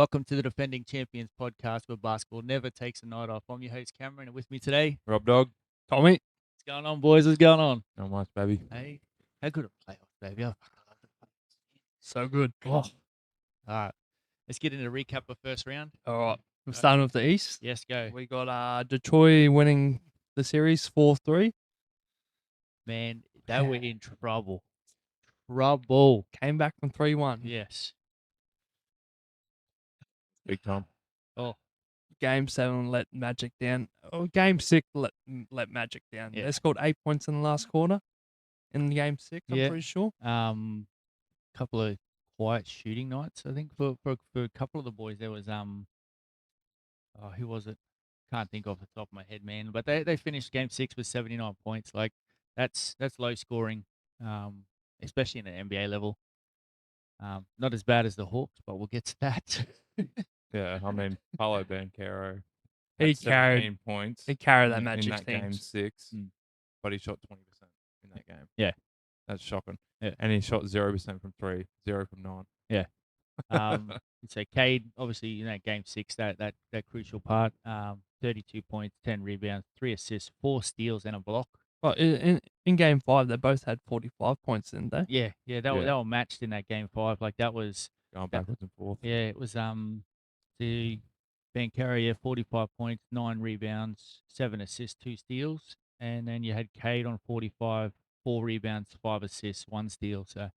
Welcome to the Defending Champions podcast where basketball never takes a night off. I'm your host, Cameron, and with me today, Rob Dog. Tommy. what's going on, boys? What's going on? Not much, baby. Hey, how good a playoff, baby. Oh, So good. Oh. all right, let's get into the recap of first round. All right. We're starting with the East. Yes, go. We got Detroit winning the series 4-3. Man, they were in trouble. Trouble. Came back from 3-1. Yes. Big time. Oh, Game 7 let Magic down. Oh, Game 6 let Magic down. Yeah. They scored 8 points in the last quarter in Game 6, I'm Yeah. pretty sure. couple of quiet shooting nights, I think, for a couple of the boys. There was who was it? Can't think off the top of my head, man. But they finished Game 6 with 79 points. Like that's low scoring, especially in an NBA level. Not as bad as the Hawks, but we'll get to that. Yeah, I mean, Paulo Banchero He had 17 carried points He carried that in Magic that team. game 6, Mm. but he shot 20% in that game. Yeah. That's shocking. Yeah. And he shot 0% from 3, 0 from 9. So Cade, obviously, Game 6, that crucial part. 32 points, 10 rebounds, 3 assists, 4 steals, and a block. Well, in Game 5, they both had 45 points, didn't they? Yeah, they Yeah. were matched in that Game 5. Like that was. Going backwards and forth. Yeah, it was the Banchero, 45 points, 9 rebounds, 7 assists, 2 steals, and then you had Cade on 45, 4 rebounds, 5 assists, 1 steal. So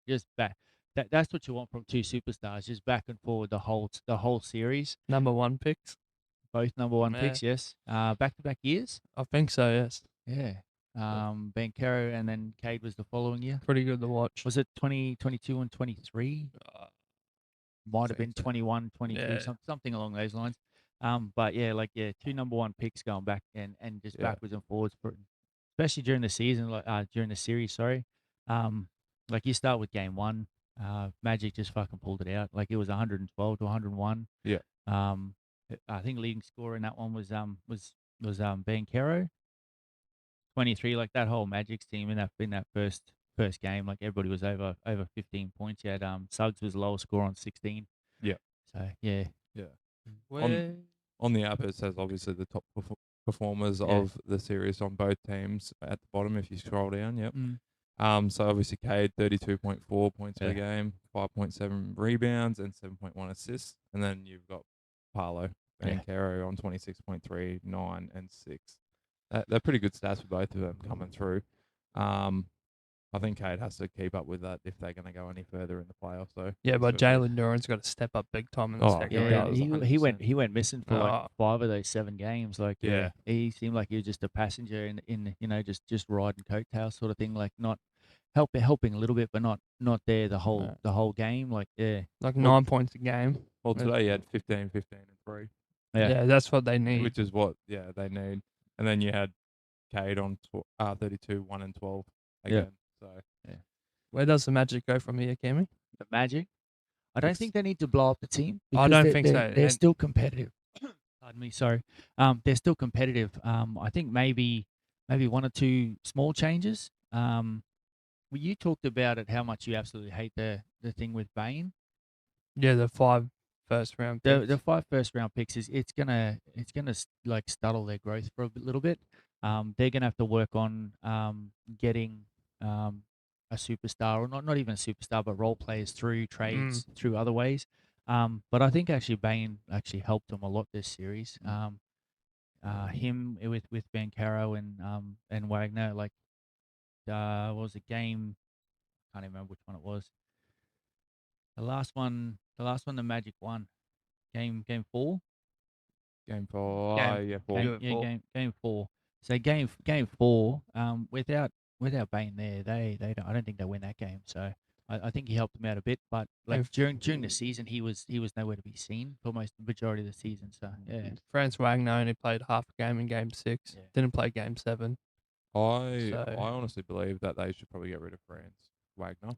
just back. That's what you want from two superstars, just back and forward the whole series. Number 1 picks. Both number 1 Yeah. picks, yes. Back-to-back years. I think so, yes. Yeah. Banchero and then Cade was the following year. Pretty good to watch. Was it 2022 and 23? Might have been think so. 21, 22, Yeah. something along those lines. But yeah, two number 1 picks going back and just Yeah. backwards and forwards, especially during the season, during the series. Sorry, like you start with Game 1, Magic just fucking pulled it out. Like it was 112 to 101. Yeah. I think leading scorer in that one was Banchero, 23. Like that whole Magic's team in that first game, like everybody was over 15 points. You had Suggs was the lowest score on 16. Yeah. So yeah. Where... On the app, it says obviously the top performers of the series on both teams at the bottom if you scroll down. Yep. So obviously Cade, 32.4 points per game, 5.7 rebounds, and 7.1 assists. And then you've got Paulo Banchero on 26.3, 9, and 6. They're pretty good stats for both of them coming through. I think Cade has to keep up with that if they're going to go any further in the playoffs, though. Yeah, but Jalen Duran's got to step up big time in the second Yeah, round. he went missing for like Oh. 5 of those 7 games. Like Yeah. he seemed like he was just a passenger in just riding coattails sort of thing. Like not helping a little bit, but not there the whole game. Like Like 9 points a game. Well, today you had 15, 15, and 3. Yeah, that's what they need. Which is what, they need. And then you had Cade on 32, 1, and 12 again. So Where does the Magic go from here, Cammy? the Magic. I don't think they need to blow up the team. I because don't think so. They're And- still competitive. Pardon me. Sorry. They're still competitive. I think maybe 1 or 2 small changes. Well, you talked about it, how much you absolutely hate the thing with Bane. Yeah, the 5 first round picks. The 5 first round picks it's gonna like scuttle their growth for a little bit. They're gonna have to work on getting a superstar, or not even a superstar, but role players through trades, through other ways. But I think actually Bane actually helped them a lot this series. Him with Banchero and Wagner, like what was the game? I can't even remember which one it was. The last one the Magic won. Game 4. Game 4. Game- 4. Game 4. So game 4, without Bane there, they don't, I don't think they win that game. So I think he helped them out a bit, but like during the season he was nowhere to be seen for most the majority of the season. So yeah. Franz Wagner only played half a game in Game 6. Yeah. Didn't play Game 7. I So- honestly believe that they should probably get rid of Franz Wagner.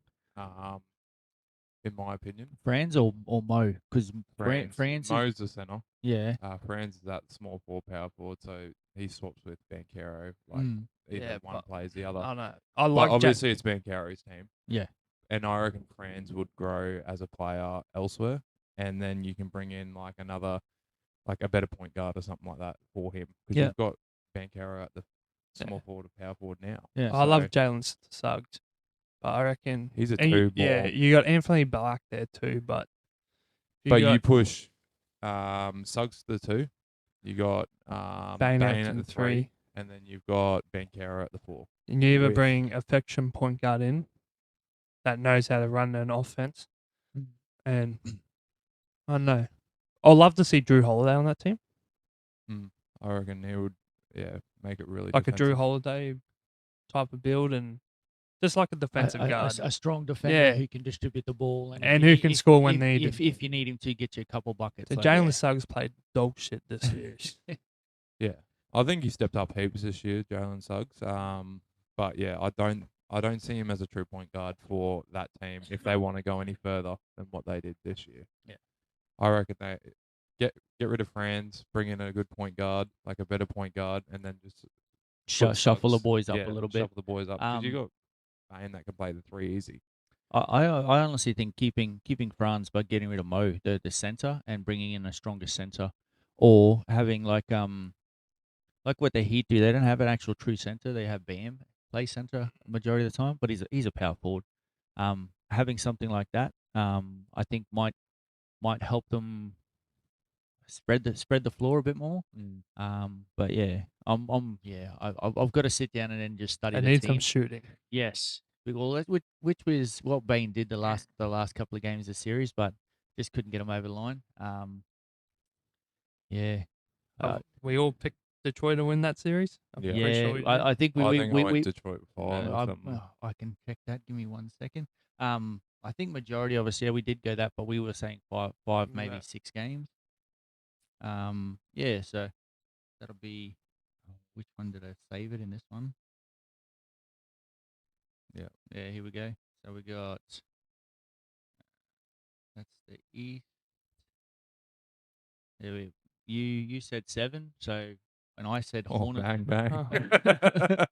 In my opinion, Franz or Mo, because Franz Mo's the center. yeah. Franz is that small 4 power forward, so he swaps with Banchero. Like either Yeah, one but plays the other. I don't know. I But like obviously it's Banchero's team. Yeah. And I reckon Franz would grow as a player elsewhere, and then you can bring in like a better point guard or something like that for him because Yeah. you've got Bankero at the small forward or power forward now. Yeah. I love Jalen Suggs, but I reckon He's a and two yeah, ball. you got Anthony Black there too, but You push Suggs to the 2. You got Bane Bane at at the the 3, and then you've got Bankero at the 4. and you either with- bring affection point guard in that knows how to run an offense, and I don't know. I'd love to see Drew Holiday on that team, I reckon he would, make it really like a Drew defensive. Holiday type of build, and just like a defensive guard. A strong defender Yeah. who can distribute the ball And who can score when needed. If you need him to get you a couple buckets. So like, Jalen Suggs played dog shit this year. Yeah, I think he stepped up heaps this year, Jalen Suggs. But yeah, I don't see him as a true point guard for that team if they want to go any further than what they did this year. Yeah. I reckon they get rid of Franz, bring in a good point guard, like a better point guard, and then just put shuffle the Suggs- boys up yeah, a little bit. Shuffle the boys up because you got Bane that can play the 3 easy. I honestly think keeping Franz but getting rid of Mo, the center, and bringing in a stronger center, or having like what the Heat do. They don't have an actual true center. They have Bam play center majority of the time, but he's a power forward. Having something like that, I think might help them spread the floor a bit more. But yeah, I've got to sit down and then just study I the need team. some shooting. Yes, well, which was what Bane did the last couple of games of the series, but just couldn't get them over the line. Yeah, We all picked Detroit to win that series. I'm pretty yeah. sure we did. I think I we went Detroit 5 or I, something. I can check that. Give me 1 second. I think majority of us, we did go that, but we were saying five, maybe Yeah. 6 games. Yeah. So that'll be. Which one did I save it in this one? Yeah. Yeah. Here we go. So we got. That's the East. You said 7, so and I said Oh, Hornets. bang, bang.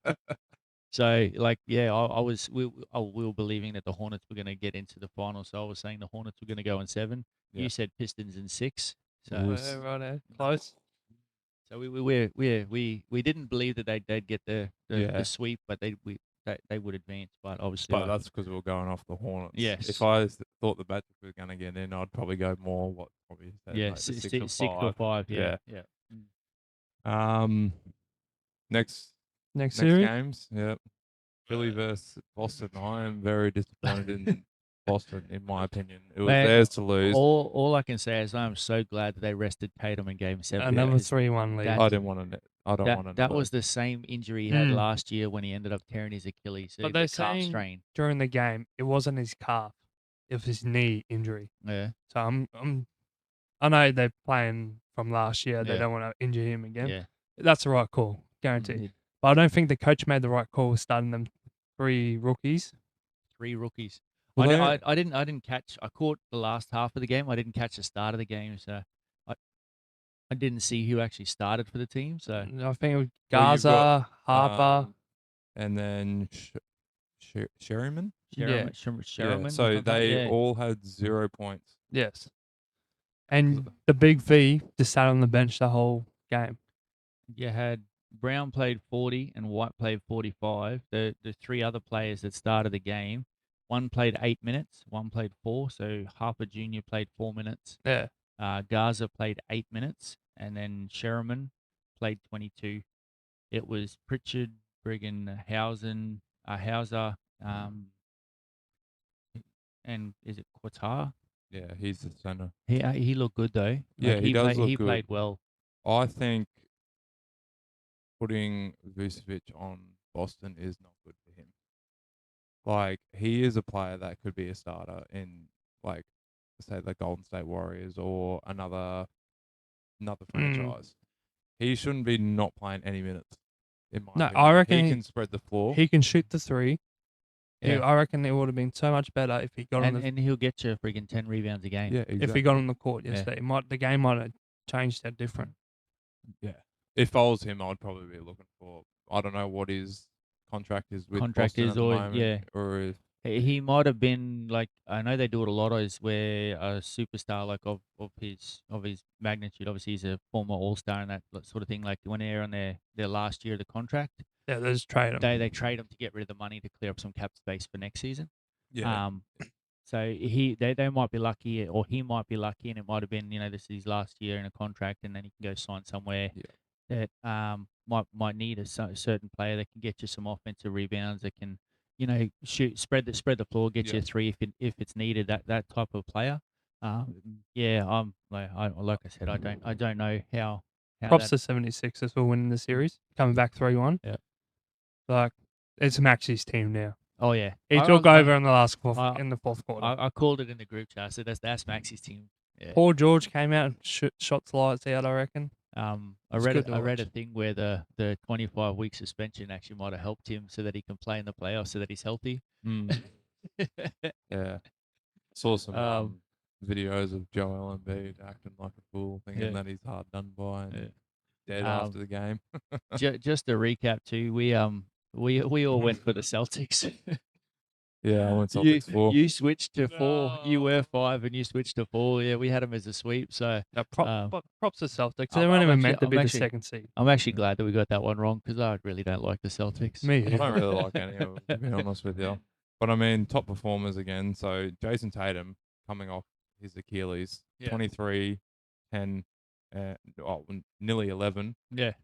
So we were believing that the Hornets were going to get into the final, so I was saying the Hornets were going to go in 7. Yeah. You said Pistons in 6. So Right, close. so we didn't believe that they'd get the sweep, but they would advance. But obviously, But that's because we were going off the Hornets. Yes. If I thought the Magic were going to get in, I'd probably go more probably said, yeah, like the 6 or 6 or 5. Yeah. Next Series. games, Philly versus Boston. I am very disappointed in Boston, in my opinion. It was Man, theirs to lose. All I can say is I'm so glad that they rested Tatum in Game 7. Another because 3-1 lead. that- I didn't want to. I don't want to. that was the same injury he had Mm. last year when he ended up tearing his Achilles. But The they're calf saying strain. during the game it wasn't his calf, it was his knee injury. Yeah. So I know they're playing from last year. They Yeah. don't want to injure him again. Yeah. That's the right call, guaranteed. Mm. But I don't think the coach made the right call starting them 3 rookies. 3 rookies. Well, I didn't catch. I caught the last half of the game. I didn't catch the start of the game, so I didn't see who actually started for the team. So I think it was Well, you've Gaza, got, Harper. and then Sherryman. Yeah. Sherman. So they all had 0 points. Yes. And the big V just sat on the bench the whole game. You had Brown played 40 and White played 45. The 3 other players that started the game, one played 8 minutes, one played 4. So Harper Jr. played 4 minutes. Yeah. Gaza played 8 minutes, and then Sherman played 22. It was Pritchard, Brigham, Hauser, and is it Qatar? Yeah, he's the center. He looked good though. Yeah, he does look He good. played well. I think putting Vucevic on Boston is not good for him. Like, he is a player that could be a starter in, like, say, the Golden State Warriors or another franchise. He shouldn't be not playing any minutes, in my opinion. I reckon he can spread the floor. He can shoot the 3. Yeah. I reckon it would have been so much better if he got on the And he'll get you freaking 10 rebounds a game. yeah, exactly. if he got on the court Yeah. yesterday. The game might have changed that different. Yeah. If I was him, I'd probably be looking for, I don't know what his contract is with Contract Boston is, at the or- moment, yeah. or if He might have been like, I know they do it a lot, is where a superstar like of his magnitude. Obviously, he's a former All-Star and that sort of thing. Like when they're on their last year of the contract, Yeah, they just trade him. they trade him to get rid of the money to clear up some cap space for next season. Yeah. So they might be lucky, or he might be lucky, and it might have been, this is his last year in a contract, and then he can go sign somewhere that might need a certain player that can get you some offensive rebounds, that can shoot, spread the floor, get you a three if it's needed. That type of player. Yeah, I'm like I said, I don't know how Props that. to 76ers for winning the series, coming back 3-1. Yeah. Like, it's Maxi's team now. Oh yeah, He took over in the fourth quarter. I called it in the group chat. I said that's Maxi's team. Yeah. Paul George came out and shot lights out, I reckon. I It's read good to I read a watch. thing where the 25-week suspension actually might have helped him so that he can play in the playoffs, so that he's healthy. Yeah. Saw some videos of Joel Embiid acting like a fool, thinking that he's hard done by and dead after the game. Just to recap too, we all went for the Celtics. Yeah, I went Celtics 4. You switched to 4. You were 5 and you switched to 4. Yeah, we had them as a sweep. So props to Celtics. They I'm weren't even actually- meant to I'm be the actually- second seed. I'm actually glad that we got that one wrong, because I really don't like the Celtics. Me, I don't really like any of them, to be honest with you. But I mean, top performers again. So Jason Tatum coming off his Achilles, 23, 10, nearly 11,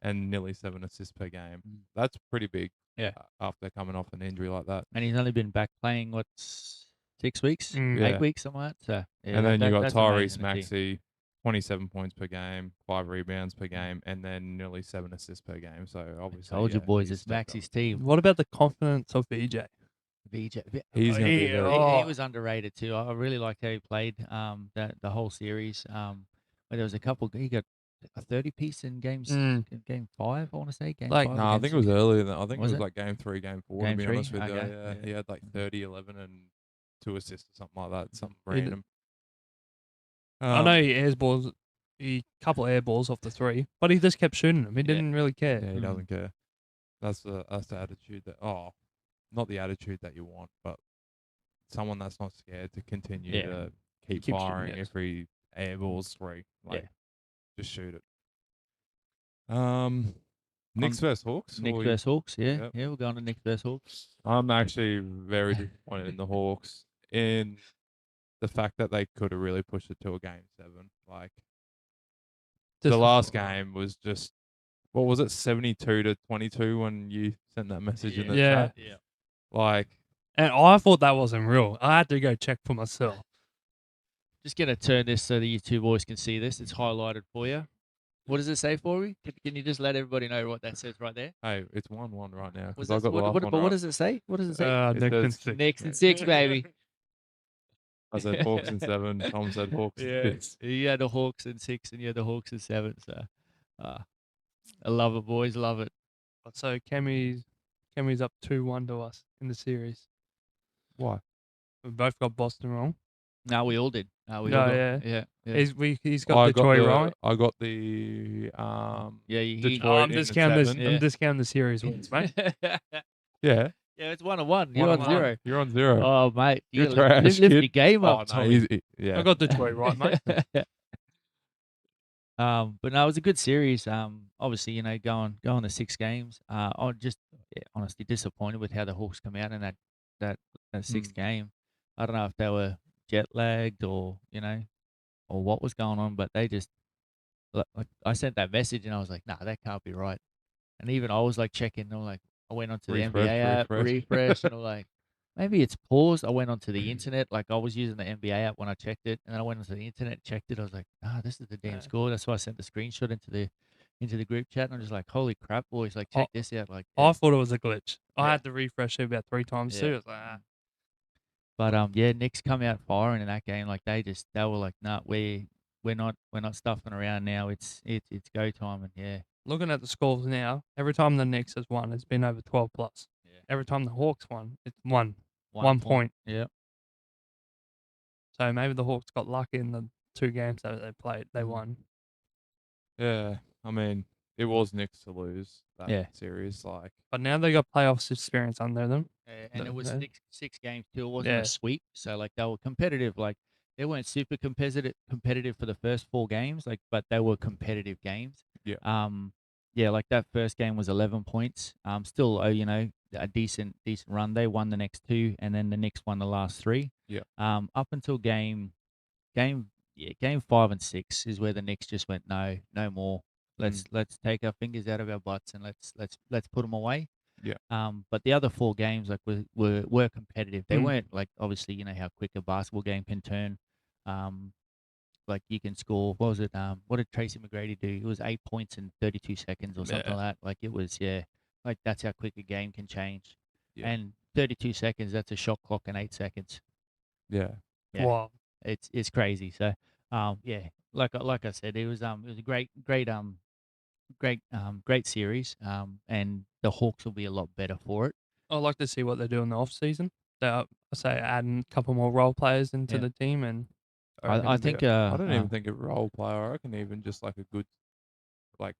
and nearly 7 assists per game. That's pretty big. Yeah. After coming off an injury like that, And he's only been back playing 6 weeks, 8 weeks, something like that. So, yeah, and then you got that's Tyrese amazing to see. Maxey, 27 points per game, 5 rebounds per game, and then nearly 7 assists per game. So obviously, Told you boys, he's it's Maxey's team. What about the confidence of VJ? VJ, He's gonna be he was underrated too. I really liked how he played the whole series. But there was a couple. He got a 30-piece in game 5. I want to say game 5. No, I think it was earlier than. I think Was it was it? like game 3, game 4. Game to be 3? honest with you, Okay, yeah, he had like 30, 11, and 2 assists or something like that. Something He random. I know he airballs, couple air balls off the 3, but he just kept shooting them. He didn't really care. Yeah, he doesn't care. That's the attitude that not the attitude that you want, but someone that's not scared to continue to keep firing shooting, yes. every airballs 3. Like, just shoot it. Knicks versus Hawks. Knicks versus Hawks. Yeah, we're going to Knicks versus Hawks. I'm actually very disappointed in the Hawks in the fact that they could have really pushed it to a game 7. Like, the last game was just, what was it, 72-22 when you sent that message in the chat? Yeah. Like, and I thought that wasn't real. I had to go check for myself. Just gonna turn this so that you two boys can see this. It's highlighted for you. What does it say for me? Can you just let everybody know what that says right there? hey, it's 1-1 right now. What does it say? What does it say? Knicks and 6, baby. I said Hawks and 7. Tom said Hawks and 6. You had the Hawks and 6, and you had the Hawks and 7. So, I love it, boys. Love it. So Kemi's up 2-1 to us in the series. Why? We both got Boston wrong. No, we all did. Yeah. He's got Detroit wrong. I got the Detroit. I'm discounting the series wins, mate. Yeah. Yeah, it's 1-1. You're on 0. You're on 0. Oh, mate. You're Lift trash, your kid. game up, Tommy. Yeah. I got Detroit right, mate. But no, it was a good series. Obviously, going to 6 games. I'm just honestly disappointed with how the Hawks come out in that 6th game. I don't know if they were jet lagged or or what was going on, but they just, like, I sent that message and I was like, nah, that can't be right. And even I was like checking, I went onto the NBA app, refresh, and I'm like, maybe it's paused. I went onto the internet, like I was using the NBA app when I checked it, and then I went onto the internet, checked it. I was like, this is the damn score. That's why I sent the screenshot into the group chat, and I'm just like, holy crap, boys, like check this out. Like, I thought it was a glitch. I had to refresh it about 3 times too. I was like, But Knicks come out firing in that game. Like they were like, nah, we're not stuffing around now. It's go time, and looking at the scores now, every time the Knicks has won, it's been over 12 plus. Yeah. Every time the Hawks won, it's one point. Yeah. So maybe the Hawks got lucky in the 2 games that they played. They won. Yeah. I mean, It was Knicks to lose that Yeah. series. Like, But now they got playoffs experience under them. And it was Yeah. six games too. It wasn't Yeah. a sweep, so like they were competitive. Like they weren't super competitive for the first 4 games, like but they were competitive games. Yeah. Yeah, like that first game was 11 points. Still, a decent run. They won the next 2, and then the Knicks won the last 3. Yeah. Up until game 5 and 6 is where the Knicks just went no more. Let's take our fingers out of our butts and let's put them away. Yeah. But the other 4 games like were competitive. They Mm. weren't like obviously how quick a basketball game can turn. Like you can score. What was it? What did Tracy McGrady do? It was 8 points in 32 seconds or something Yeah. like that. Like it was like that's how quick a game can change. Yeah. And 32 seconds, that's a shot clock in 8 seconds. Yeah. Yeah. Wow. It's crazy. So yeah, like I said, it was a great series. And the Hawks will be a lot better for it. I'd like to see what they do in the off season. They I say adding a couple more role players into Yeah. the team, and I think I don't even think a role player. I reckon even just like a good, like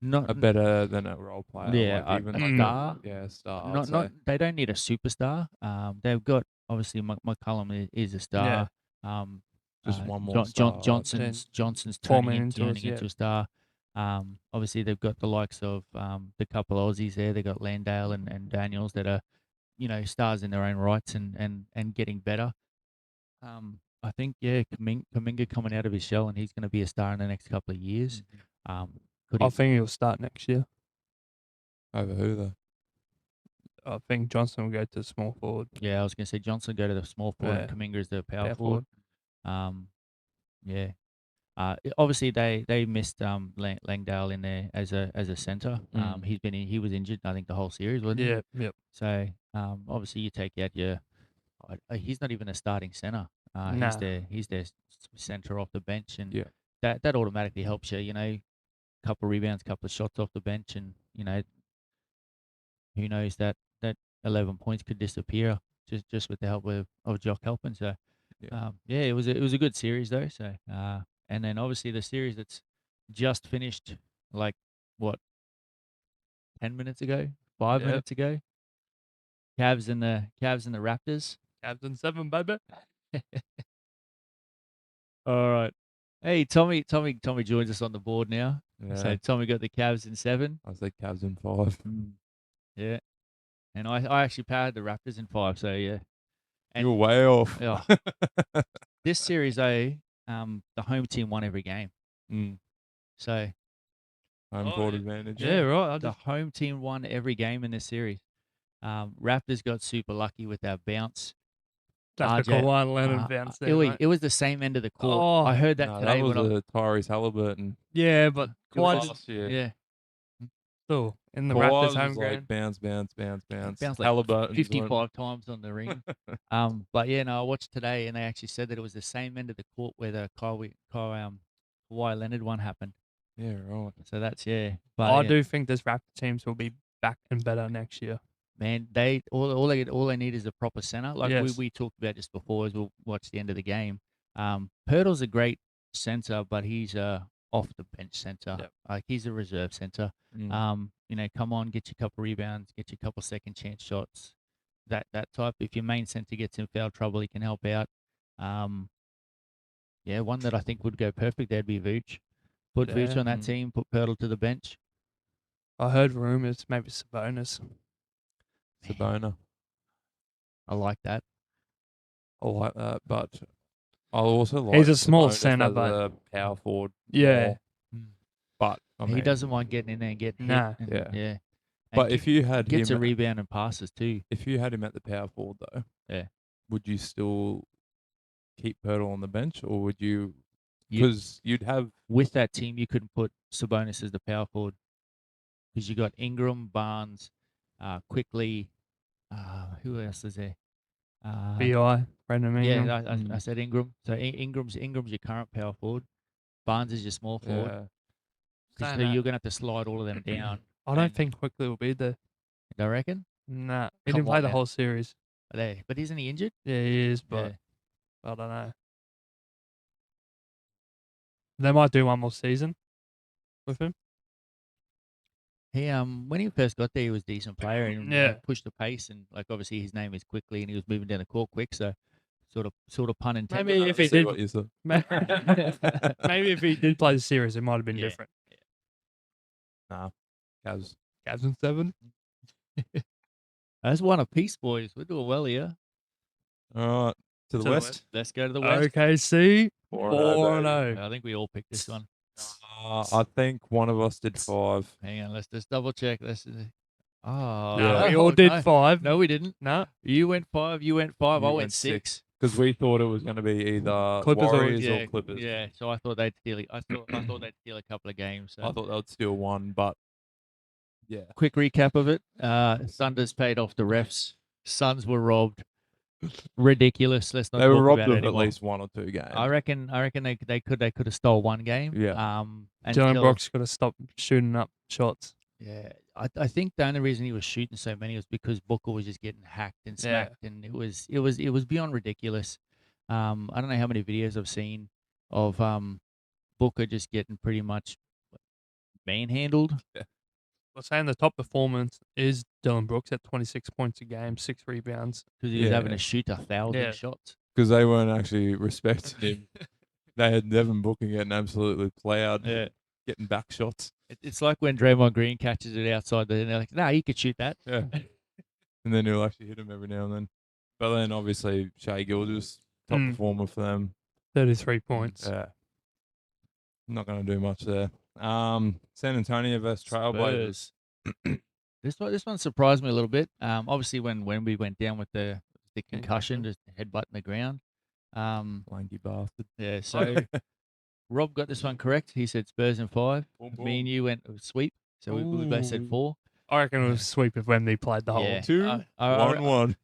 not a better than a role player. yeah, Like even like star. a star. I'd Not say. they don't need a superstar. They've got obviously McCollum is a yeah, star. Um, Just one more star, I'd say. Johnson's Forming turning into into a star. Obviously they've got the likes of the couple Aussies there. They've got Landale and Daniels that are stars in their own rights and getting better. I think Kuminga coming out of his shell and he's going to be a star in the next couple of years. Could I he? think he'll start next year. Over who though? I think Johnson will go to small forward. Yeah, I was going to say Johnson go to the small forward Yeah. and Kuminga is the power Power forward. Yeah. Obviously they missed Langdale in there as a center. He was injured I think the whole series, wasn't he? Yeah, yep. So obviously you take out he's not even a starting center. Nah. He's their center off the bench, and Yeah. that automatically helps you. Couple rebounds, couple of shots off the bench, and who knows that 11 points could disappear just with the help of Jock helping. So Yeah. it was a good series though. So and then obviously the series that's just finished, like what 10 minutes ago, 5 Yep. minutes ago. Cavs and the Raptors. Cavs in 7, baby. All right. Hey, Tommy joins us on the board now. Yeah. So Tommy got the Cavs in 7. I said Cavs in 5. Yeah. And I actually powered the Raptors in 5. So yeah. And You're way off. oh, this series though, the home team won every game. So Home court advantage. Yeah, right. the home team won every game in this series. Raptors got super lucky with that bounce. That's the Kawhi Leonard bounce there, mate. It was the same end of the court. Oh, I heard that No, today. that was when a Tyrese Halliburton. Yeah, but Kawhi last year. yeah. still in the Kawhi Raptors was home like ground. Bounced like Halliburton 55 times on the ring. But yeah, no, I watched today and they actually said that it was the same end of the court where the Kawhi Leonard one happened. Yeah, right. So that's But I do think this Raptor teams will be back and better next year. Man, all they need is a proper center. Like Yes. we talked about just before as we'll watch the end of the game. Pirtle's a great center, but he's a off the bench center. Yep. Like he's a reserve center. Come on, get your couple rebounds, get your couple second chance shots. That type. If your main center gets in foul trouble, he can help out. One that I think would go perfect. That'd be Vooch. Put Vooch on that team. Put Pirtle to the bench. I heard rumors maybe Sabonis. Sabona. I like that. I like that, but I also like He's a small Sabonis center, as but a power forward. yeah, more. But I mean, He doesn't mind getting in there and getting hit. Nah. And, Yeah. yeah. But if you had gets him, a rebound and passes too. if you had him at the power forward though, Yeah. would you still keep Pirtle on the bench, or would you? You- Because you'd have With that team, you couldn't put Sabonis as the power forward because you got Ingram, Barnes, quickly. Who else is there? BI, Brandon Ingram. Yeah, I said Ingram. So Ingram's your current power forward. Barnes is your small forward. Saying So that, you're gonna have to slide all of them down. I don't and- think Quickly will be there. I reckon. Nah, he Come didn't play on the now. whole series. But isn't he injured? Yeah, he is, but Yeah. I don't know. They might do one more season with him. He when he first got there, he was a decent player and Yeah. like, pushed the pace, and like obviously his name is quickly, and he was moving down the court quick, so sort of pun intended. Maybe if he See did, what you said. maybe if he did play the series, it might have been Yeah. different. Nah, Cavs. Cavs in 7. That's one apiece, boys. We're doing well here. All right, to the west. Let's go to the west. OKC 4-0, 4-0. I think we all picked this one. I think one of us did 5. Hang on, let's just double check. Oh, No, Yeah. we all did no. 5. No, we didn't. No. You went 5. You went 5. You I went went 6. Because we thought it was going to be either Clippers or- Warriors Yeah, or Clippers. yeah. So I thought they'd steal. I thought they'd steal a couple of games. So. I thought they would steal one, but yeah. Quick recap of it. Thunder's paid off the refs. Suns were robbed. Ridiculous. Let's not. They were talk robbed about it of at anymore. least 1 or 2 games. I reckon they could have stole one game. Yeah. And Dylan still- Brooks got to stop shooting up shots. Yeah, I think the only reason he was shooting so many was because Booker was just getting hacked and Yeah. smacked, and it was beyond ridiculous. I don't know how many videos I've seen of Booker just getting pretty much manhandled. We're saying the top performance is Dylan Brooks at 26 points a game, 6 rebounds. Because he was having Yeah. to shoot 1,000 Yeah. shots. Because they weren't actually respecting him. They had Devin Booker getting absolutely plowed, getting back shots. It's like when Draymond Green catches it outside, and they're like, "Nah, he could shoot that." Yeah. And then he'll actually hit him every now and then. But then obviously Shea Gilgeous, top performer for them. 33 points. Yeah. Not going to do much there. San Antonio versus Trailblazers. This one surprised me a little bit. Obviously when we went down with the concussion, just headbutting the ground. Lanky bastard. Yeah, so Rob got this one correct. He said Spurs in 5. Boom, Me and you went sweep, so we both said 4. I reckon it was sweep if Wembley played the whole. Yeah. 2, I- 1-1.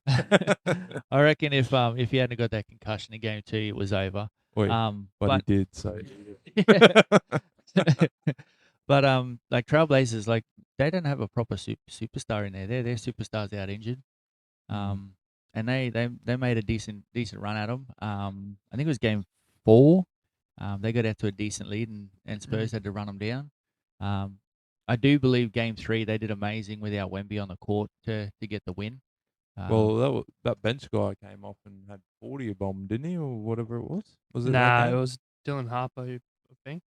I reckon if he hadn't got that concussion in game 2, it was over. Wait, but he did, so. But like Trailblazers, like they don't have a proper superstar in there. Their superstars out injured. And they made a decent run at them. I think it was game 4. They got out to a decent lead, and Spurs had to run them down. I do believe game 3 they did amazing without Wemby on the court to get the win. Well, that bench guy came off and had 40 a bomb, didn't he, or whatever it was? Was it? Nah, that it game? was Dylan Harper, I think.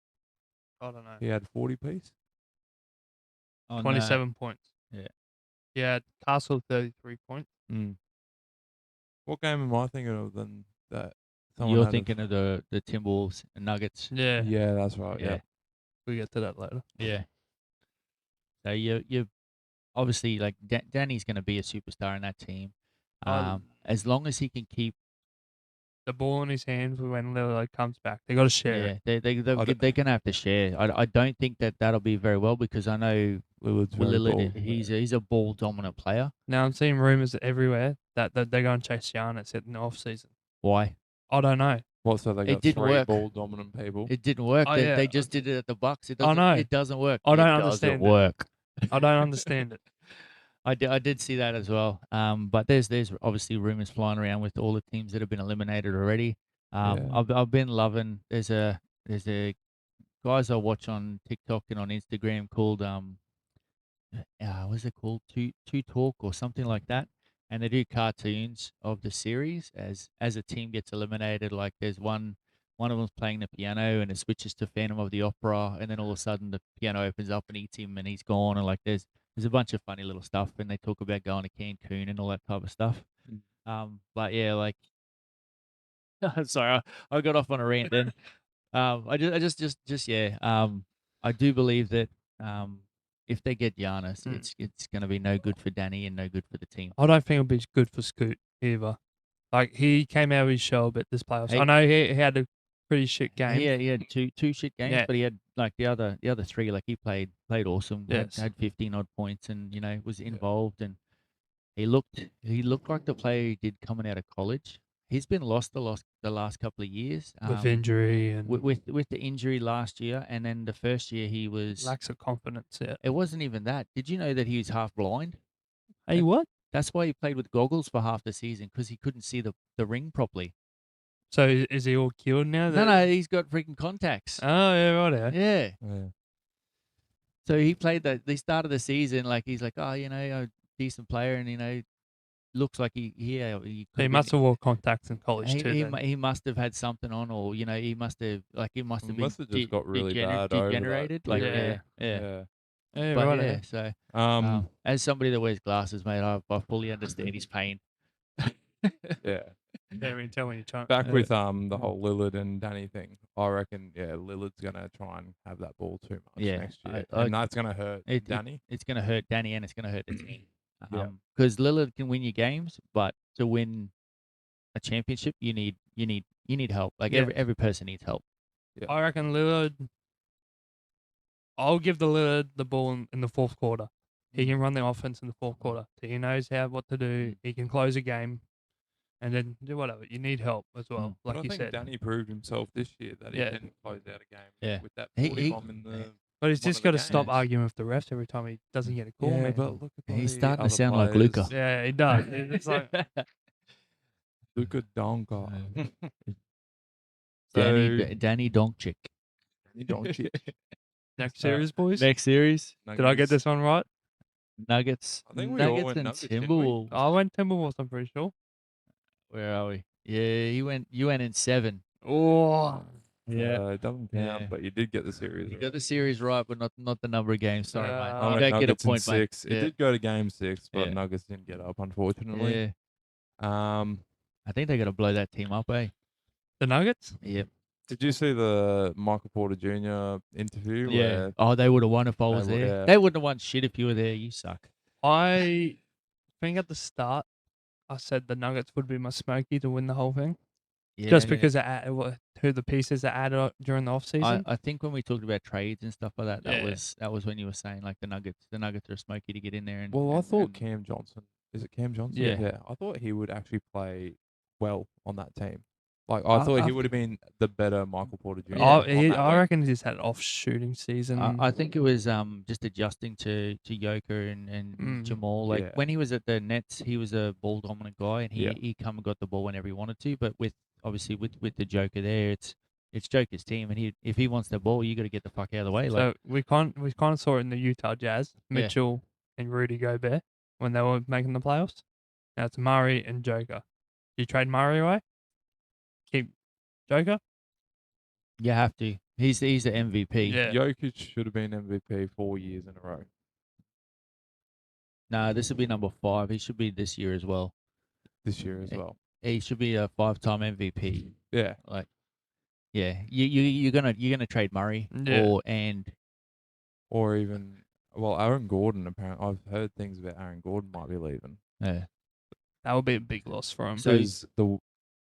I don't know. He had 40 piece. on, 27 points. yeah. Yeah, Castle 33 points. What game am I thinking of then? That someone You're had thinking of the Timberwolves and Nuggets. Yeah, Yeah, that's right. Yeah. we'll get to that later. Yeah. So you obviously like Danny's going to be a superstar in that team. As long as he can keep. The ball in his hands when Lillard comes back. They got to share it. They're going to have to share. I don't think that'll be very well because I know Lillard's very Lillard, ball. he's a ball dominant player. Now I'm seeing rumors everywhere that they're going to chase Giannis in the off season. Why? I don't know. What? So they It got didn't 3 work. ball dominant people. It didn't work. Oh, They, yeah. they just did it at the Bucks. It I doesn't. know. It doesn't work. I don't It understand doesn't it. work. I don't understand it. I did see that as well. But there's obviously rumors flying around with all the teams that have been eliminated already. Yeah. I've been loving. There's a guys I watch on TikTok and on Instagram called what's it called? Two Talk or something like that. And they do cartoons of the series as a team gets eliminated. Like there's one of them's playing the piano and it switches to Phantom of the Opera, and then all of a sudden the piano opens up and eats him and he's gone. And like there's a bunch of funny little stuff, and they talk about going to Cancun and all that type of stuff. But yeah, like sorry, I got off on a rant then. I do believe that if they get Giannis, it's going to be no good for Danny and no good for the team. I don't think it'll be good for Scoot either. Like he came out of his shell a bit this playoffs. Hey. I know he had a pretty shit game. He had two shit games, Yeah. but he had like the other 3. Like he played awesome. Yes. Had 15 odd points, and was involved, and he looked like the player he did coming out of college. He's been lost the last couple of years With injury and with the injury last year, and then the first year he was. lacks of confidence. Yeah. It wasn't even that. Did you know that he was half blind? Hey, what? That's why he played with goggles for half the season, because he couldn't see the ring properly. So is he all cured now? No, he's got freaking contacts. Oh yeah, right. Yeah. Yeah. So he played the start of the season like he's like, oh, a decent player, and looks like he could He have must been. have wore contacts in college too. Then He must have had something on, or he must have been Must have just got really bad over that degenerated. Like period. yeah. Yeah. yeah, But right. yeah, so Um. as somebody that wears glasses, mate, I fully understand his pain. Yeah. Yeah, we can tell when you're trying. Back with the whole Lillard and Danny thing. I reckon Lillard's gonna try and have that ball too much Yeah, next year, and that's gonna hurt Danny. It's going to hurt Danny and it's going to hurt the team. Yeah. Because Lillard can win you games, but to win a championship, you need help. Like Yeah. every person needs help. Yeah. I reckon Lillard. I'll give the Lillard the ball in the fourth quarter. He can run the offense in the fourth quarter. He knows what to do. He can close a game, and then do whatever. You need help as well, But like I you think said. Danny proved himself this year that he Yeah. can close out a game Yeah. with that He- 40 he- bomb in the. But he's one just of got the to stop games. arguing with the refs every time he doesn't get a call, Yeah, man. but look at He's the starting to other sound like players. Luka. Yeah, he does. It's like Luka Donka. Danny Doncic. Doncic. next series, boys. Next series, Did I get this one right? Nuggets. I think we all Nuggets went and Nuggets, didn't we? Timberwolves. I went Timberwolves. I'm pretty sure. Where are we? Yeah, you went in 7. Oh, It doesn't count, Yeah. but you did get the series. You right. got the series right, but not the number of games. Sorry, mate. I I You went don't get a Nuggets in point, mate. 6. It did go to game 6, but Yeah. Nuggets didn't get up, unfortunately. Yeah, Um, I think they got to blow that team up, eh? the Nuggets. Yep. did you see the Michael Porter Jr. interview? Yeah. Where Oh, they would have won if I They was would- there. yeah. They wouldn't have won shit if you were there. You suck. I think at the start, I said the Nuggets would be my smoky to win the whole thing, Yeah, just yeah. because who the pieces that added during the off season. I think when we talked about trades and stuff like that, Yeah. that was when you were saying like the Nuggets are smoky to get in there. And Well, I thought and- Cam Johnson. Is it Cam Johnson? Yeah. I thought he would actually play well on that team. Like I thought he would have been the better Michael Porter Jr. Yeah. I reckon he just had an off shooting season. I think it was just adjusting to Joker and Jamal. Like Yeah. when he was at the Nets, he was a ball dominant guy, and Yeah. he come and got the ball whenever he wanted to. But obviously with the Joker there, it's Joker's team, and if he wants the ball, you got to get the fuck out of the way. Like so we kind of saw it in the Utah Jazz, Yeah. Mitchell and Rudy Gobert when they were making the playoffs. Now it's Murray and Joker. You trade Murray away, keep Joker. you have to. He's the MVP. Yeah. Jokic should have been MVP 4 years in a row No, this will be number 5. He should be this year as well. this year as Eh, well. He should be a 5-time MVP. Yeah. Like, yeah, you're gonna trade Murray Yeah. Or even Aaron Gordon. Apparently, I've heard things about Aaron Gordon might be leaving. yeah. That would be a big loss for him. So Because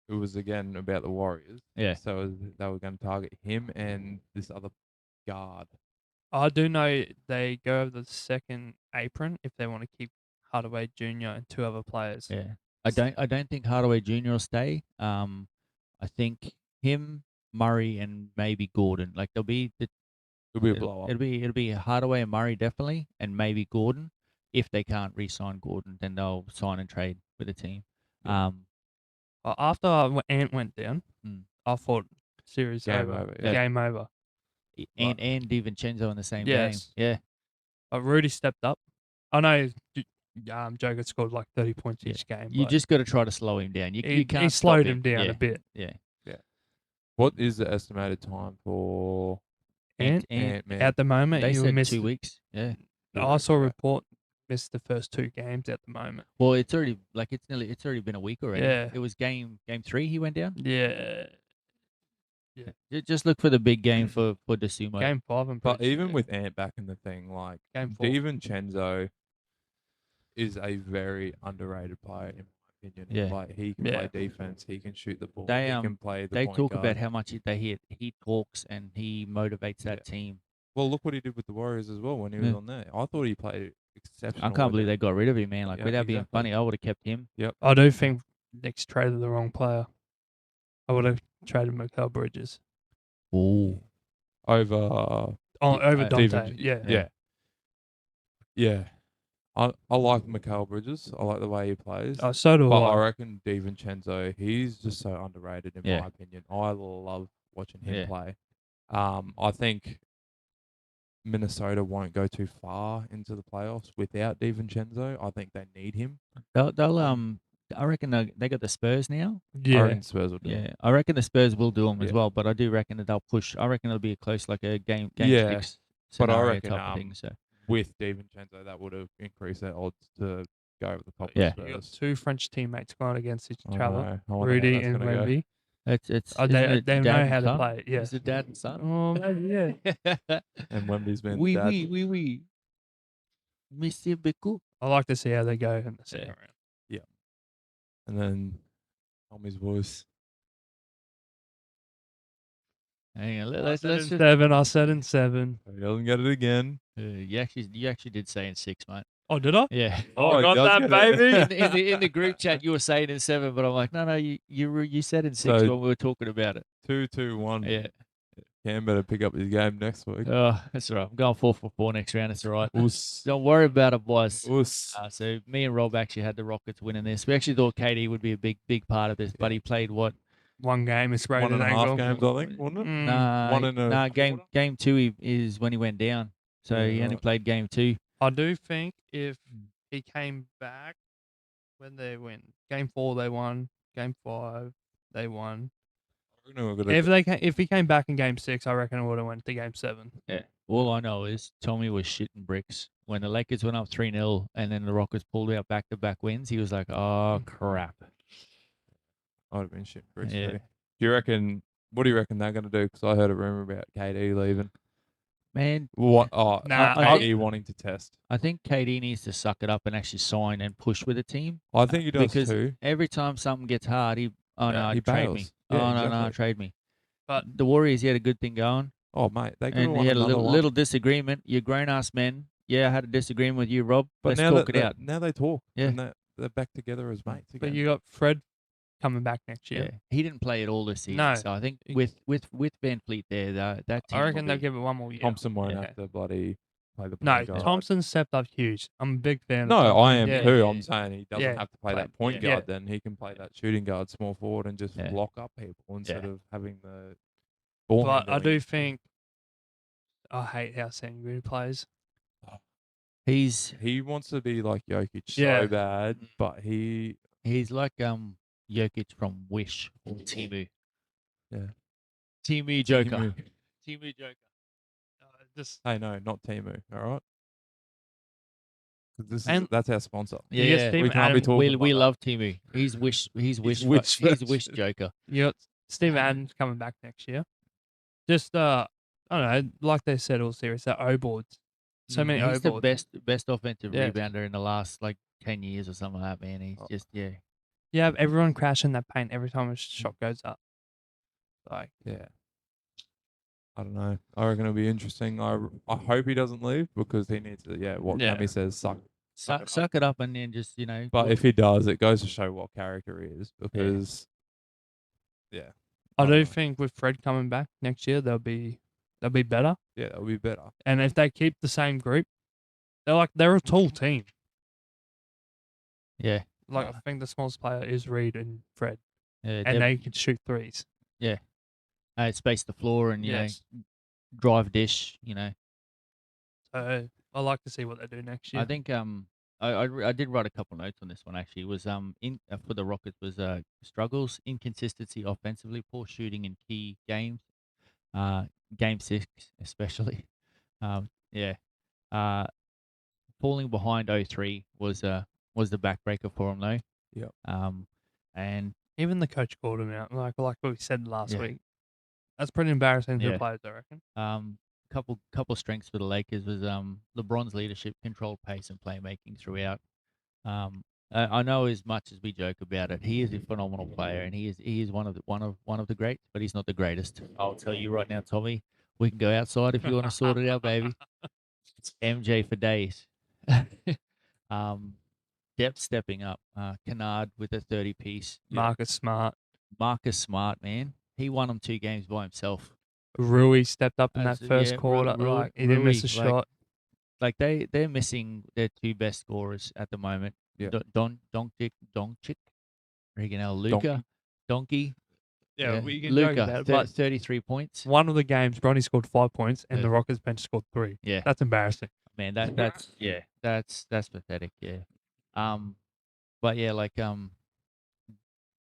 it was again about the Warriors. Yeah. So they were going to target him and this other guard. I do know they go over the second apron if they want to keep Hardaway Jr. and 2 other players. Yeah. I don't think Hardaway Jr. will stay. I think him, Murray, and maybe Gordon. Like It'll be a blow up. It'll be Hardaway and Murray definitely, and maybe Gordon. If they can't re-sign Gordon, then they'll sign and trade with the team. Yeah. After Ant went down, I thought series Game over. over, yeah. Game over. And DiVincenzo in the same Yes. game. Yeah. Rudy stepped up. I know Joker scored like 30 points Yeah. each game. You but just got to try to slow him down. You can't. he stop slowed him down Yeah. a bit. Yeah. What is the estimated time for And Ant-Man? at the moment, They he said missed 2 weeks. Yeah. I saw a report missed the first 2 games at the moment. Well, it's already it's already been a week already. Yeah. It was game 3. He went down. Yeah. Just look for the big game for Desumo. Game 5, I'm But pretty even sure. with Ant back in the thing, like Game 4. DiVincenzo is a very underrated player in my opinion. Yeah. Like he can Yeah. play defense, he can shoot the ball, They, he can play the They point talk guard. about how much he talks and he motivates that team. Well, look what he did with the Warriors as well when he was Yeah. on there. I thought he played exceptional. I can't with believe them. they got rid of him, man. Like Yeah, without being exactly. funny, I would have kept him. I do think Knicks traded the wrong player. I would have traded Mikal Bridges. Oh, over. Over Dante. Steven- Yeah. Yeah. I like Mikal Bridges. I like the way he plays. So do But I. I reckon DiVincenzo, he's just so underrated in Yeah. my opinion. I love watching him Yeah. play. I think Minnesota won't go too far into the playoffs without DiVincenzo. I think they need him. They'll I reckon they got the Spurs now. I Yeah. reckon Spurs will do it. Yeah, I reckon the Spurs will do them as Yeah. well, but I do reckon that they'll push. I reckon it'll be a close, like a game Yeah, 6 but I scenario reckon type of thing. So with DiVincenzo, that would have increased their odds to go over the top Yeah. of You got Spurs. 2 French teammates going against each I other, know. I wonder how Rudy that's and gonna go. Wemby. it's Oh, isn't they it they dad know and how to son? play it. Yeah. Is it dad and son? Oh, yeah. And Wemby's been Oui, dad. oui. Monsieur Beku. I like to see how they go in the second round. And then Tommy's voice. Hang on, I let's said in just. 7. I said in 7. He doesn't get it again. You actually did say in 6, mate. Oh, did I? Yeah. Oh, he got does that, get it. baby. In the group chat, you were saying in 7, but I'm like, no, you said in 6 So- when we were talking about it. 2-2-1. Yeah. Cam better pick up his game next week. Oh, that's all right. I'm going 4 for 4 next round. It's all right. Us. Don't worry about it, boys. Us. So me and Rob actually had the Rockets winning this. We actually thought KD would be a big part of this, but he played what? 1 game is rated 1.5 ankle. games, I think, wasn't it? Nah, One and a nah. quarter? Game 2 is when he went down. So Yeah, he only right. played game 2. I do think if he came back when they win, game 4 they won, game 5 they won. I reckon we're gonna If he came back in game 6, I reckon it would have went to game 7. Yeah. All I know is Tommy was shitting bricks when the Lakers went up 3-0, and then the Rockets pulled out back-to-back wins. He was like, "Oh crap." I'd have been shit bricks Yeah. too. Do you reckon? What do you reckon they're gonna do? Because I heard a rumor about KD leaving. Man, What? Oh, Nah, KD wanting to test. I think KD needs to suck it up and actually sign and push with the team. I think he does because too. every time something gets hard, he He trade me. bails. Yeah, No, exactly. trade me. But The Warriors, he had a good thing going, Oh mate, they could have and won he had a another one. little disagreement. You're grown ass men. Yeah, I had a disagreement with you, Rob. But Let's now talk that it out. now they talk. Yeah. And they're back together as mates again. but you got Fred coming back next year. Yeah, he didn't play it all this season. No. So I think He- with Van Fleet there, that team I reckon will they'll be- give it 1 more year. Thompson won't Yeah. have to bloody play the No, point guard. Thompson stepped up huge. I'm a big fan. No, of Thompson. I am Yeah. too. yeah, I'm yeah. saying he doesn't Yeah. have to play that Play- point yeah. guard. Then he can play that shooting guard, small forward, and just Yeah. lock up people instead Yeah. of having the ball. But I handling. do think I hate how Sengun plays. He's He wants to be like Jokic Yeah. so bad, but he like Jokic from Wish or Timu. Yeah. Timu Joker. Timu. Timu Joker. Just Hey, no, not Timu. All right. 'Cause And- that's our sponsor. Yeah, you get yeah. Steven We can't be Adams, talking We about love Timu. He's Wish. He's Wish version. Joker. you got Steve Adams coming back next year. Just I don't know, like they said all series, that O boards. So many O He's the boards. best offensive Yeah. rebounder in the last like 10 years or something like that, man. He's Oh. just You have everyone crashing that paint every time a shot goes up. Like Yeah. I don't know. I reckon it'll be interesting. I hope he doesn't leave because he needs to. Yeah, what Yeah. Cammy says, suck. suck it up and then just But if he does, it goes to show what character he is because. Yeah. I don't do know. think with Fred coming back next year, they'll be better. Yeah, that'll be better. And if they keep the same group, they're a tall team. yeah, Like I think the smallest player is Reed and Fred, yeah, and they can shoot threes. space the floor and Yes. drive dish. So I like to see what they do next year. I think I did write a couple notes on this one actually. It was for the Rockets was struggles, inconsistency offensively, poor shooting in key games, game 6 especially. Yeah, falling behind 0-3 was the backbreaker for them though. Yep. And Even the coach called him out, like we said last Yeah. week. That's pretty embarrassing to Yeah. the players, I reckon. couple strengths for the Lakers was LeBron's leadership, controlled pace, and playmaking throughout. I know as much as we joke about it, he is a phenomenal player, and he is one of the greats, but he's not the greatest. I'll tell you right now, Tommy. We can go outside if you want to sort it out, baby. It's MJ for days. Depth stepping up. Kennard with a 30 piece. Marcus Smart, Marcus Smart, man. He won them 2 games by himself. Rui stepped up in that Absolutely, first yeah, quarter. Rui- Like he didn't miss a Rui, shot. Like they're missing their 2 best scorers at the moment. Yeah. Doncic, Regan L. Luca, Donkey. Yeah, we can joke Luka, about it, but 33 points. one of the games, Bronny scored 5 points, and Yeah. the Rockets bench scored 3. Yeah, That's embarrassing. man, that's pathetic. Yeah, but yeah, like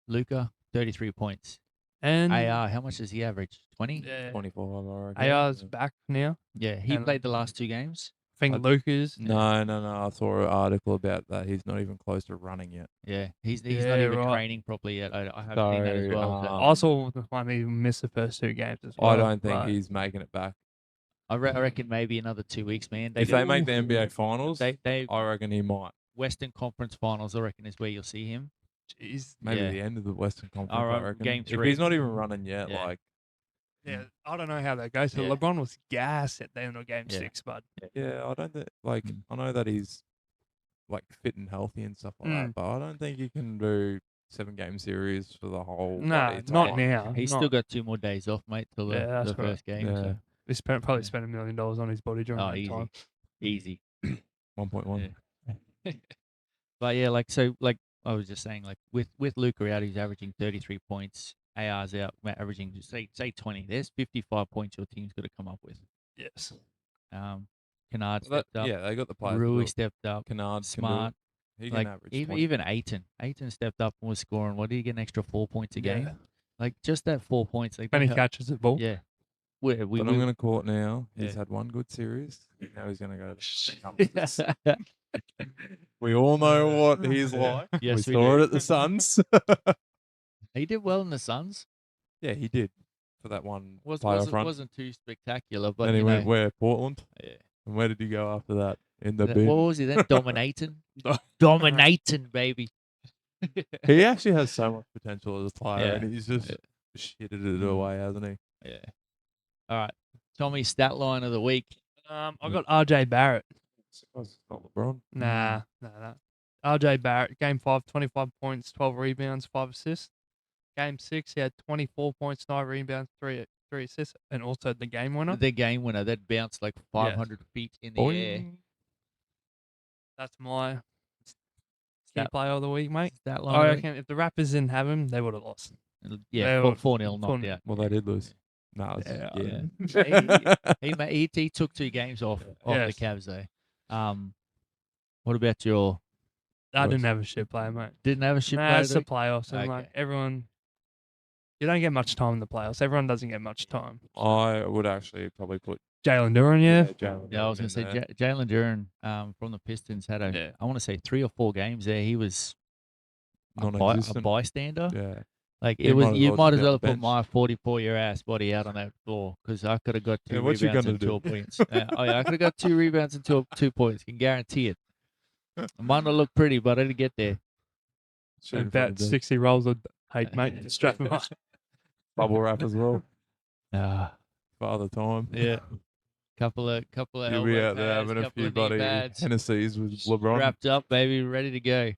Luka, 33 points. And AR, how much does he average? 20? 25, I reckon. AR's back now. Yeah, he And- played the last 2 games. I think Luka's. No. I saw an article about that. He's not even close to running yet. Yeah, he's not Yeah, even right. training properly yet. I have seen that as So, well. so I saw the one he missed the first 2 games as well. I don't think but he's making it back. I reckon maybe another 2 weeks, man. If they make the NBA Finals, they I reckon he might. Western Conference Finals, I reckon, is where you'll see him. Jeez. Maybe Yeah. the end of the Western Conference, All right, I reckon. game If 3. he's not even running yet, Yeah. like, Yeah, I don't know how that goes. So Yeah. LeBron was gassed at the end of game Yeah. 6, but yeah, I don't think, like, I know that he's, like, fit and healthy and stuff like that, but I don't think he can do 7-game series for the whole no, body not time. now. He's not, still got 2 more days off, mate, till the, Yeah, that's the first game. Yeah. So. He probably spent $1 million on his body during that easy, time. easy. 1.1. But yeah, like I was just saying, like with Luka out, he's averaging 33 points. AR's out, averaging say 20. There's 55 points your team's got to come up with. Yes. Kennard stepped up. Yeah, they got the players. Rui stepped up. Kennard Smart. He can Like average even 20. even Aiton stepped up and was scoring. What did he get? An extra 4 points a game? Yeah. Like just that 4 points. Like Many that catches at ball. Yeah. But I'm going to call it now. He's Yeah. had one good series. Now he's going to go to the We all know what he's like. Yes, we we saw do. it at the Suns. He did well in the Suns. Yeah, he did for that one playoff run. Wasn't too spectacular, but Then he you went know, where? Portland? yeah. And where did he go after that? In the What bin. was he then? Dominating, dominating, baby. He actually has so much potential as a player, Yeah. and he's just shitted it away, hasn't he? Yeah. All right. Tommy, stat line of the week. I got RJ Barrett. It's not LeBron. Nah. RJ Barrett, game 5, 25 points, 12 rebounds, 5 assists. Game 6, he had 24 points, 9 rebounds, 3 assists, and also the game winner. The game winner that bounced like 500 feet in the air. That's my key Stat- player of the week, mate. Stat line. I of the week. reckon if the Raptors didn't have him, they would have lost. Yeah, They were 4-0 knocked 4-0. out. Well, they did lose. No, He took 2 games off the Yes. Cavs though. What about your? I didn't have a shit player, mate. Didn't have a shit Nah, player. it's the playoffs. And like Okay. everyone, you don't get much time in the playoffs. Everyone doesn't get much time. I would actually probably put Jalen Duran, yeah. Jalen. Yeah, I was gonna say Jalen Duran from the Pistons had I want to say 3 or 4 games there. He was a non-existent. bystander. Yeah. Like He it was, might as you well might just as be well on have the put bench. my 44-year ass body out on that floor because I could have got 2 Yeah, what you rebounds gonna and do? 2 points. I could have got 2 rebounds and 2 points. Can guarantee it. It might not look pretty, but I didn't get there. Shoot in front About of the 60 rolls of hate, mate. Strap him up. bubble wrap as well. Ah, Father time. yeah. Couple of You'll elbow be out there pads, having a couple few of knee bloody pads, Hennessy's with LeBron. wrapped up, baby, ready to go.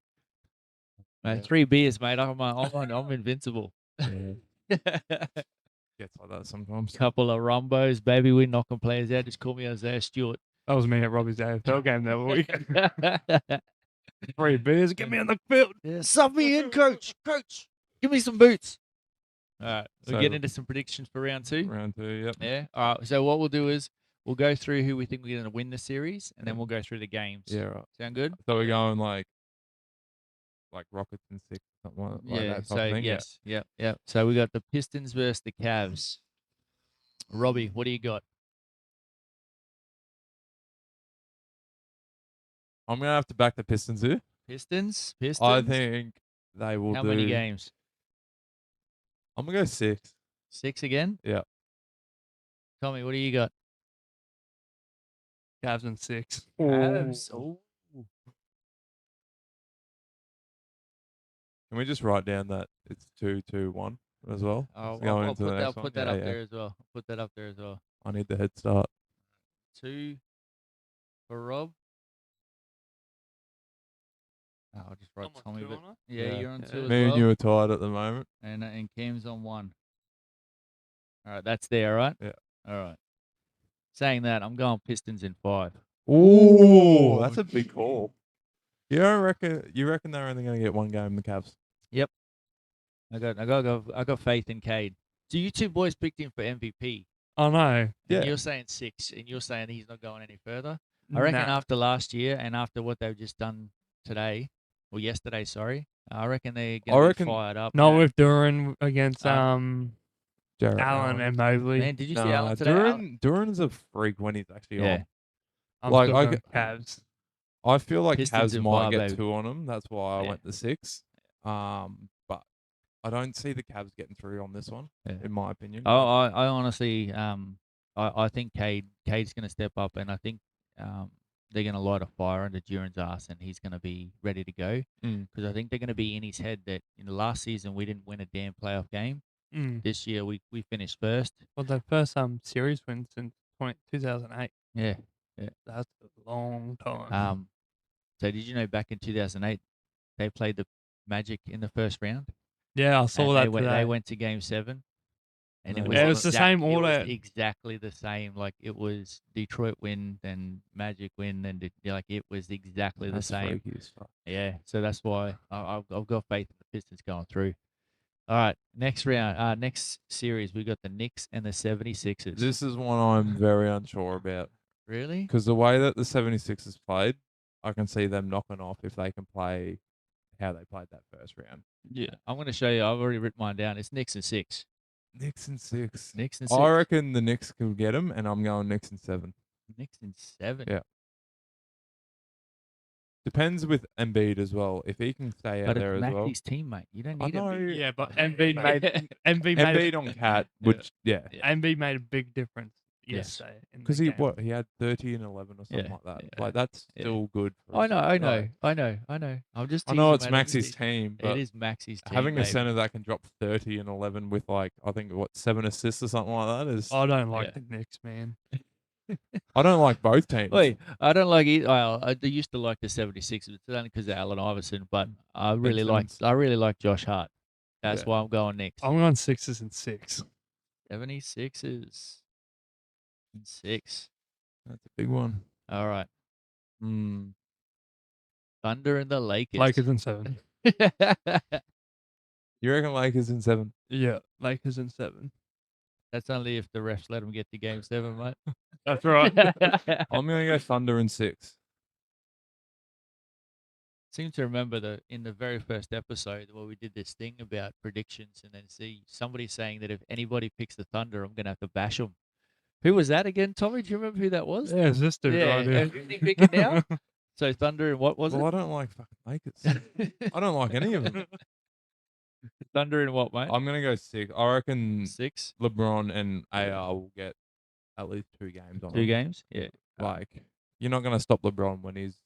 Mate, Yeah. 3 beers, mate. I'm invincible. Yeah. Gets like that sometimes. Couple of rumbos, baby. We knocking players out. Just call me Isaiah Stewart. That was me at Robbie's AFL game that week. 3 beers, get me on the field. Yeah, sub me in, coach. Coach, give me some boots. All right, we'll So- get into some predictions for round 2. Round 2, yep. Yeah. All right. So what we'll do is we'll go through who we think we're going to win the series, and then we'll go through the games. Yeah, right. Sound good? So we're going like Rockets and 6, something like Yeah. that type So of thing. yes. Yep. So we got the Pistons versus the Cavs. Robbie, what do you got? I'm gonna have to back the Pistons here. Pistons. I think they will How do. many games? I'm gonna go 6. 6 again. Yeah. Tommy, what do you got? Cavs and 6. Cavs. Oh. Can we just write down that it's 2-2-1 as well? I'll Going into the next one? put that Yeah, up yeah. there as well. Put that up there as well. I need the head start. 2 for Rob. Oh, I'll just write I'm on Tommy. 2, But aren't yeah, Yeah. you're on Yeah. 2 as Me well. and you are tied at the moment. And Cam's on 1. All right, that's there, right? Yeah. All right. Saying that, I'm going Pistons in 5. Ooh, that's a big call. You reckon they're only gonna get 1 game in the Cavs? I got faith in Cade. So you two boys picked him for MVP. Oh no. And Yeah. you're saying 6, and you're saying he's not going any further. I reckon Nah. after last year and after what they've just done today, or yesterday, sorry, I reckon they're going to be fired up. Not with Duran against Jarrett Allen and Mobley. Man, did you see Allen today? Duran's a freak when he's actually Yeah. on. I'm Like, still I going g- Cavs. I feel like Pistons Cavs and might fire, get baby. 2 on them. That's why I Yeah. went the 6. But I don't see the Cavs getting through on this one, in my opinion. I honestly, I think Cade's going to step up, and I think they're going to light a fire under Duran's ass, and he's going to be ready to go. Because I think they're going to be in his head that in the last season we didn't win a damn playoff game. This year we finished first. Well, the first series win since 2008. Yeah. That's a long time. So did you know back in 2008 they played the Magic in the first round? Yeah, I saw And that today. they went to Game 7. And No, it was the same It was order. exactly the same. Like it was Detroit win, then Magic win, then like it was exactly the same. Freaky as fuck. Yeah, so that's why I've got faith in the Pistons going through. All right, next round, next series, we got the Knicks and the 76ers. This is one I'm very unsure about. Really? Because the way that the 76ers played, I can see them knocking off if they can play how they played that first round. Yeah, I'm going to show you. I've already written mine down. It's Knicks and 6. Knicks and 6. Knicks and 6. I reckon the Knicks can get them, and I'm going Knicks and 7. Knicks and 7. Yeah. Depends with Embiid as well. If he can stay out But there it's as well. Maxi's teammate. You don't I need know. Embiid. Yeah, but Embiid on Cat, which Embiid made a big difference yesterday. because he had 30 and 11 or something like that. Yeah. Like that's still good. For I us. know. Like, I'm just. I know teasing, it's mate. Maxi's team, but It is Maxi's team. having a baby. center that can drop 30 and 11 with like I think 7 assists or something like that is. I don't like the Knicks, man. I don't like both teams. Wait, I don't like it. Well, I used to like the 76ers, it's only because of Allen Iverson, but I really like Josh Hart. That's why I'm going next. I'm going 6s and 6. 76ers and 6. That's a big one. All right. Hmm. Thunder and the Lakers. Lakers and 7. You reckon Lakers in 7? Yeah, Lakers and 7. That's only if the refs let them get to Game 7, mate. That's right. I'm gonna go Thunder in 6. Seem to remember that in the very first episode where we did this thing about predictions, and then see somebody saying that if anybody picks the Thunder, I'm gonna have to bash them. Who was that again, Tommy? Do you remember who that was? Yeah, it's this dude right here. Who's he picking now? So Thunder and what was Well, it? I don't like fucking Lakers. I don't like any of them. Thunder and what, mate? I'm gonna go 6. I reckon 6? LeBron and AR will get at least 2 games on 2 them. games? Yeah. Like you're not gonna stop LeBron when he's.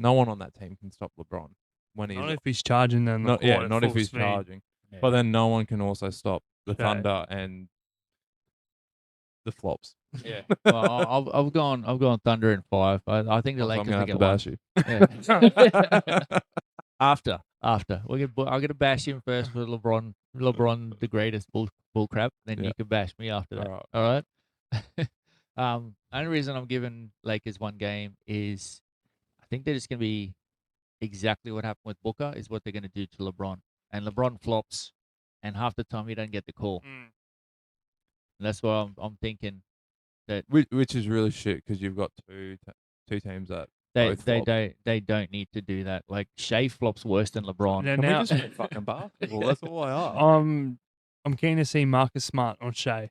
No one on that team can stop LeBron when he's. Not if he's charging them. Not if he's charging. Yeah. But then no one can also stop the Okay. Thunder and the flops. Yeah. Well, I've gone Thunder in 5. I think the So I'm Lakers gonna will have get to one. bash you. Yeah. After. I'm gonna bash him first for LeBron, the greatest bull crap. Then you can bash me after that. All right. Only reason I'm giving Lakers 1 game is I think they're just gonna be exactly what happened with Booker is what they're gonna do to LeBron, and LeBron flops, and half the time he don't get the call. And that's why I'm thinking that Which is really shit because you've got two teams that both flop. they don't need to do that. Like Shea flops worse than LeBron. Yeah, Can now we just play fucking basketball? That's all I ask. I'm keen to see Marcus Smart on Shea.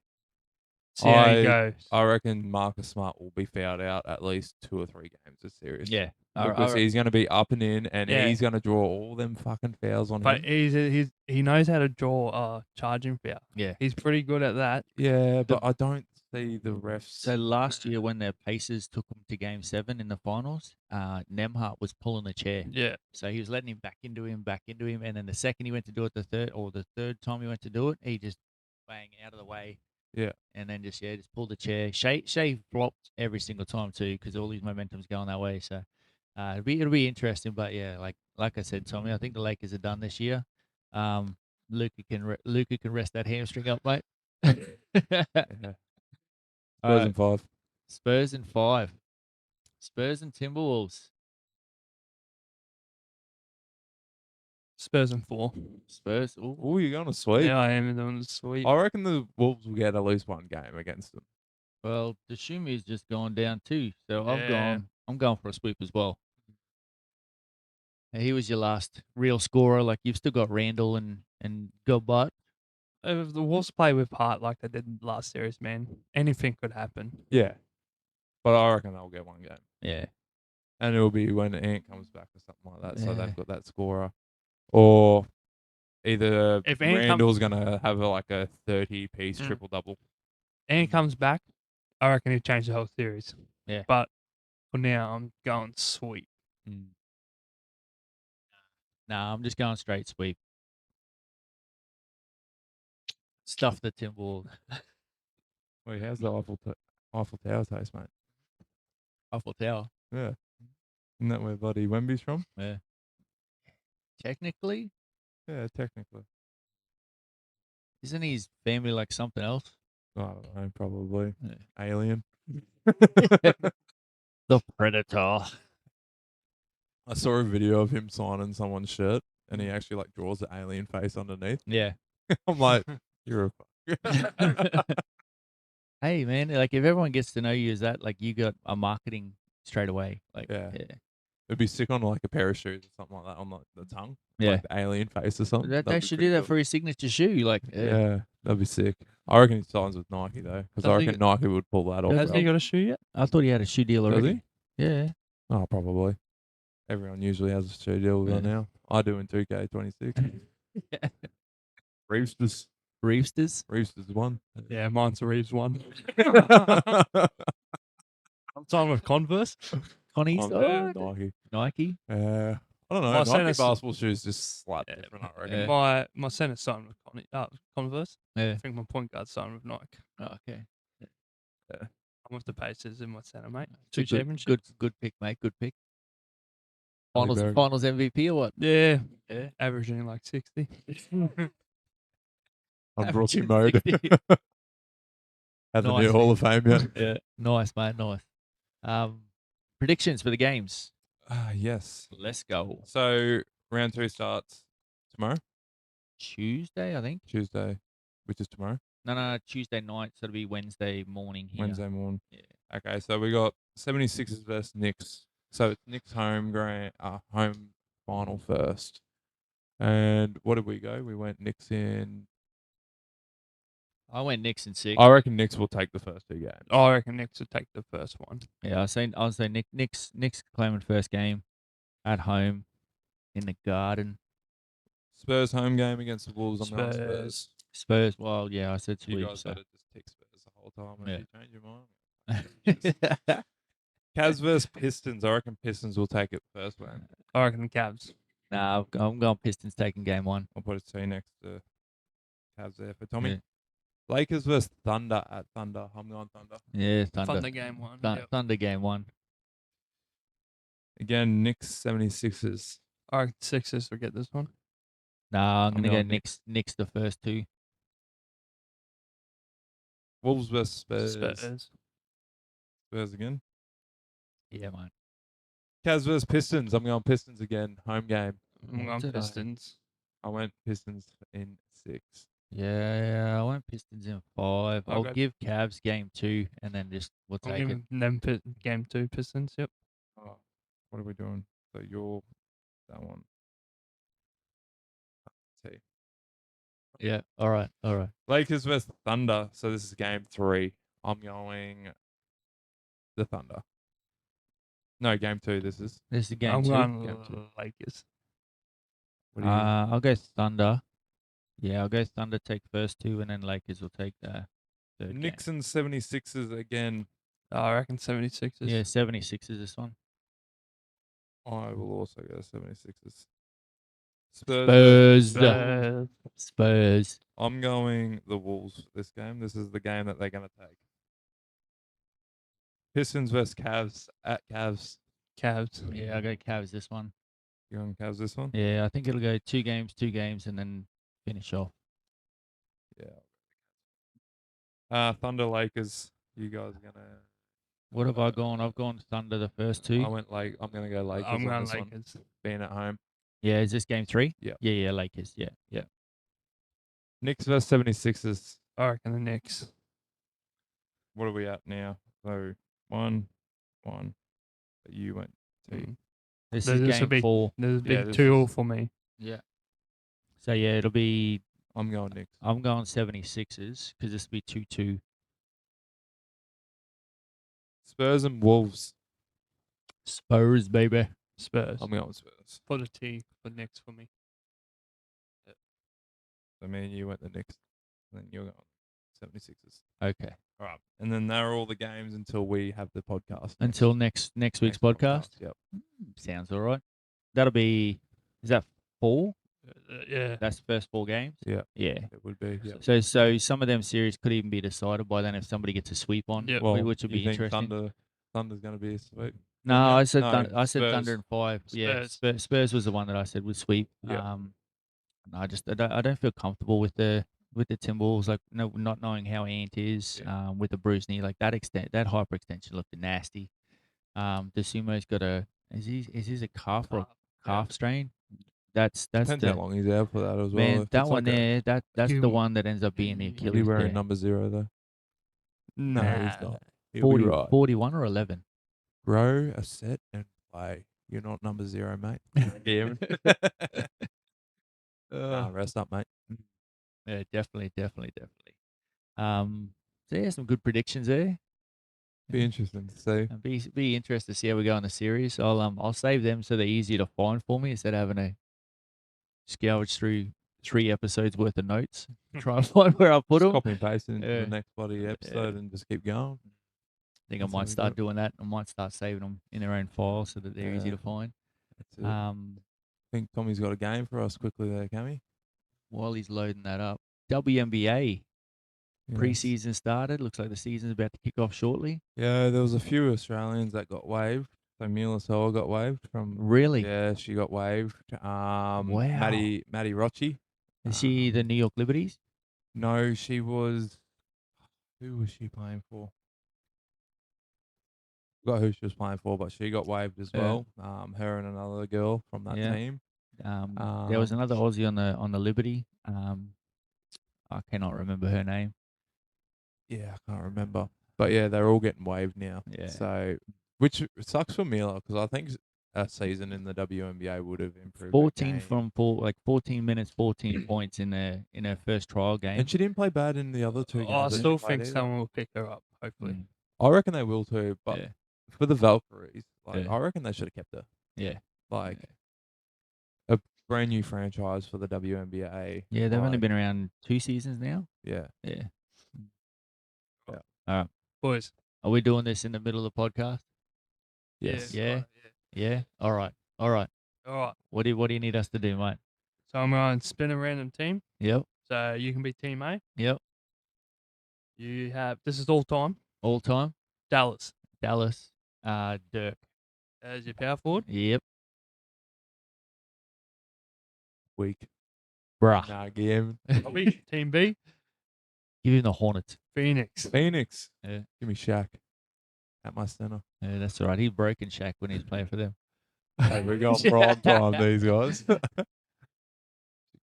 See how he goes. I reckon Marcus Smart will be fouled out at least 2 or 3 games this series. Yeah. Because he's going to be up and in, and Yeah. he's going to draw all them fucking fouls on But him. he knows how to draw a charging foul. Yeah. He's pretty good at that. Yeah, but I don't see the refs. So last year when the Pacers took him to Game 7 in the finals, Nemhart was pulling the chair. Yeah. So he was letting him back into him, and then the second he went to do it, the third time he went to do it, he just bang out of the way. Yeah. And then just pulled the chair. Shea flopped every single time too because all his momentum's going that way. So it'll be interesting. But yeah, like I said, Tommy, I think the Lakers are done this year. Luka can rest that hamstring up, mate. Yeah. Spurs in 5. Spurs in 5. Spurs and Timberwolves. Spurs in 4. Spurs. Ooh. Oh, you're going to sweep. Yeah, I am doing the sweep. I reckon the Wolves will get at least one game against them. Well, Dashumi's just gone down too, so Yeah. I'm going for a sweep as well. He was your last real scorer. Like you've still got Randall and Gilbert. If the Wolves play with heart like they did last series, man, anything could happen. Yeah. But I reckon they'll get one game. Yeah. And it'll be when Ant comes back or something like that. So Yeah. they've got that scorer. Or either If Ant Randall's going to have like a 30-piece Mm. triple-double. And he comes back, I reckon he'll change the whole series. Yeah. But for now, I'm going sweep. Nah, I'm just going straight sweep. Stuff the Timberwolves. Wait, how's the Eiffel Tower taste, mate? Eiffel Tower. Yeah. Isn't that where bloody Wemby's from? Yeah. Technically, Yeah, technically. isn't his family like something else? I don't know, probably. Yeah. Alien. The Predator. I saw a video of him signing someone's shirt, and he actually like draws the alien face underneath. Yeah. I'm like, you're a Hey man, like if everyone gets to know you as that, like you got a marketing straight away. Like Yeah. yeah. It'd be sick on like a pair of shoes or something like that on like the tongue. Yeah. Like the alien face or something. They That'd be should pretty do that cool. for his signature shoe. Like Yeah, that'd be sick. I reckon he signs with Nike though, because I Does he reckon Nike would pull that off. Has he got a shoe yet? I thought he had a shoe deal Does already. he? Yeah. Oh, probably. Everyone usually has a shoe deal with her Yeah. now. I do in 2K26. Reefsters. Reefsters. Reefsters one. Yeah, mine's a Reeves one. I'm signing with Converse. Connie's. Yeah, Oh, Nike. Nike. I don't know. My Nike centre's- basketball shoes just slightly Yeah. different, I reckon. Yeah. My center's signing with Converse. Yeah. I think my point guard's signing with Nike. Oh, okay. I'm with the Pacers in my center, mate. So 2 good, championships. good pick, mate. Good pick. Halle Berry. Finals MVP or what? Yeah. Yeah. Averaging like 60. On rookie Averaging mode. 60. At the Nice, new Hall man. of Fame yet? Yeah. Nice, mate. Nice. Predictions for the games. Yes. Let's go. So round 2 starts tomorrow, Tuesday, I think. Tuesday, which is tomorrow, No, Tuesday night. So it'll be Wednesday morning here. Wednesday morning. Yeah. Okay, so we got 76ers versus Knicks. So it's Knicks home home final first. And what did we go? We went Knicks in. I went Knicks in 6. I reckon Knicks will take the first 2 games. I reckon Knicks will take the first one. Yeah, I was saying Knicks claiming first game at home in the Garden. Spurs home game against the Wolves. I'm going Spurs. Spurs. Spurs. Well, yeah, I said You sweep. guys So. had to just tick Spurs the whole time. Yeah. If you change your mind. Cavs versus Pistons. I reckon Pistons will take it first one. I reckon the Cavs. Nah, I'm going Pistons taking game 1. I'll put a T next to Cavs there for Tommy. Yeah. Lakers versus Thunder at Thunder. I'm going Thunder. Yeah, Thunder. Thunder game 1. Yep. Thunder game 1. Again, Knicks 76ers. I reckon Sixers will get this one. Nah, I'm gonna go going Knicks the first 2. Wolves versus Spurs. Spurs. Spurs again. Yeah, man. Cavs versus Pistons. I'm going Pistons again. Home game. I'm going Did I? Pistons. I went Pistons in 6. Yeah, I went Pistons in 5. I'll I'll go- give Cavs game 2, and then we'll I'm take it. giving them game 2 Pistons. Yep. Oh, what are we doing? So you're that one. T. Yeah. All right. Lakers versus Thunder. So this is game 3. I'm going the Thunder. No, game 2. This is. This is game I'm 2. going Game 2. Lakers. What do you? I'll go Thunder. Yeah, I'll go Thunder take first 2, and then Lakers will take the third game. Knicks and 76ers again. I reckon 76ers. Yeah, 76ers this one. I will also go 76ers. Spurs. Spurs. I'm going the Wolves this game. This is the game that they're going to take. Pistons versus Cavs at Cavs. Cavs. Yeah, I'll go Cavs this one. You going Cavs this one? Yeah, I think it'll go 2 games, and then finish off. Yeah. Thunder Lakers. You guys are gonna. What have I gone? I've gone Thunder the first 2. I'm gonna go Lakers. I'm on going this one, Lakers. being at home. Yeah, is this game 3? Yeah. Yeah, Lakers. Yeah. Knicks versus 76ers. I reckon the Knicks. What are we at now? So 1-1. But you went 2. Mm. This So is this will game be 4. There's a Yeah, big this 2-all is- for me. Yeah. So yeah, it'll be. I'm going Knicks. I'm going 76ers because this will be 2-2. Spurs and Wolves. Spurs, baby. Spurs. I'm going Spurs. For the T for Knicks for me. I mean, you went the Knicks. And then you're going 76ers. Okay. All right. And then there are all the games until we have the podcast. Until next week's podcast. Yep. Sounds all right. That'll be. Is that 4? Yeah. That's the first 4 games. Yeah. Yeah. It would be. Yep. So some of them series could even be decided by then if somebody gets a sweep on, Yep. Well, which would be you think interesting. Thunder's going to be a sweep? No, I said I said Spurs. Thunder and 5. Yeah, Spurs. Spurs was the one that I said would sweep. Yeah. No, I don't feel comfortable with the Timberwolves, like not knowing how Ant is with the bruised knee, like that hyperextension looked nasty. DeSumo's got is he a calf or a calf strain? That's Depends how long he's out for that as well. man. If That it's one like there, that's the one that ends up being the He's Achilles. wearing tear. number 0 though. No, he's not. He'll 40, be right. 41 or 11. Grow a set and play. You're not number 0, mate. Yeah. Nah, rest up, mate. Yeah, definitely. So yeah, some good predictions there. Be interesting to see. And be interested to see how we go in the series. I'll save them so they're easier to find for me instead of having to scourge through 3 episodes worth of notes, try and find where I put Just them. copy and paste into Yeah. the next bloody episode and just keep going. I think That's I might how we start do doing that. I might start saving them in their own file so that they're easy Yeah. to find. That's it. I think Tommy's got a game for us quickly there, Cammy. While he's loading that up, WNBA Yes. preseason started. Looks like the season's about to kick off shortly. Yeah, there was a few Australians that got waived. So Mila Soa got waived from. Really? Yeah, she got waived. Wow. Maddie Rocci. Is she the New York Liberties? No, she was. Who was she playing for? Forgot who she was playing for, but she got waived as Yeah. well. Her and another girl from that Yeah. team. There was another Aussie on the Liberty. I cannot remember her name. Yeah, I can't remember. But yeah, they're all getting waived now. Yeah. So, which sucks for Mila because I think a season in the WNBA would have improved. 14 minutes, 14 points in her first trial game. And she didn't play bad in the other 2 games. I that she still played think either. someone will pick her up, hopefully. Mm. I reckon they will too. But Yeah. for the Valkyries, Yeah. I reckon they should have kept her. Yeah. Like a brand new franchise for the WNBA. Yeah, they've only like, been around 2 seasons now. Yeah. Yeah. Yeah. All right. Boys. Are we doing this in the middle of the podcast? Yes. Yeah. Right, Yeah. All right. All right. What do you need us to do, mate? So I'm going to spin a random team. Yep. So you can be team A. Yep. You have, this is all time, All time. Dallas Dallas. Dirk. as your power forward. Yep. Weak. Bruh. Nah, game. Bobby, team B, Give him the Hornets. Phoenix. Phoenix. Yeah. Give me Shaq at my center. Yeah, that's all right. He broke in Shaq when he was playing for them. Hey, we're going prime time, these guys.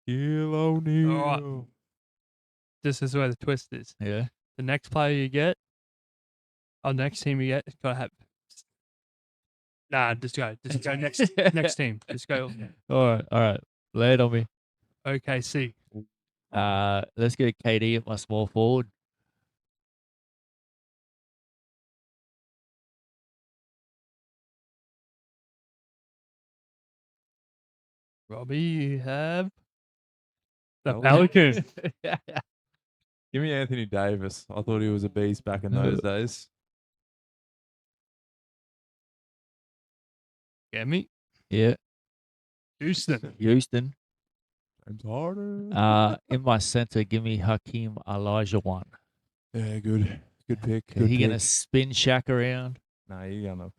Shaquille O'Neal. This is where the twist is. Yeah. The next player you get, or next team you get, it's got to have. Nah, just go next team. Just go. All right. Lay it on me. OKC. Let's get KD at my small forward. Robbie, you have the Pelicans. Pelicans. Give me Anthony Davis. I thought he was a beast back in those days. Get me? Yeah. Houston. Houston. James Harden. In my center, give me Hakeem Olajuwon. Yeah, good. Good pick. Is he gonna spin Shaq around? Nah, you're gonna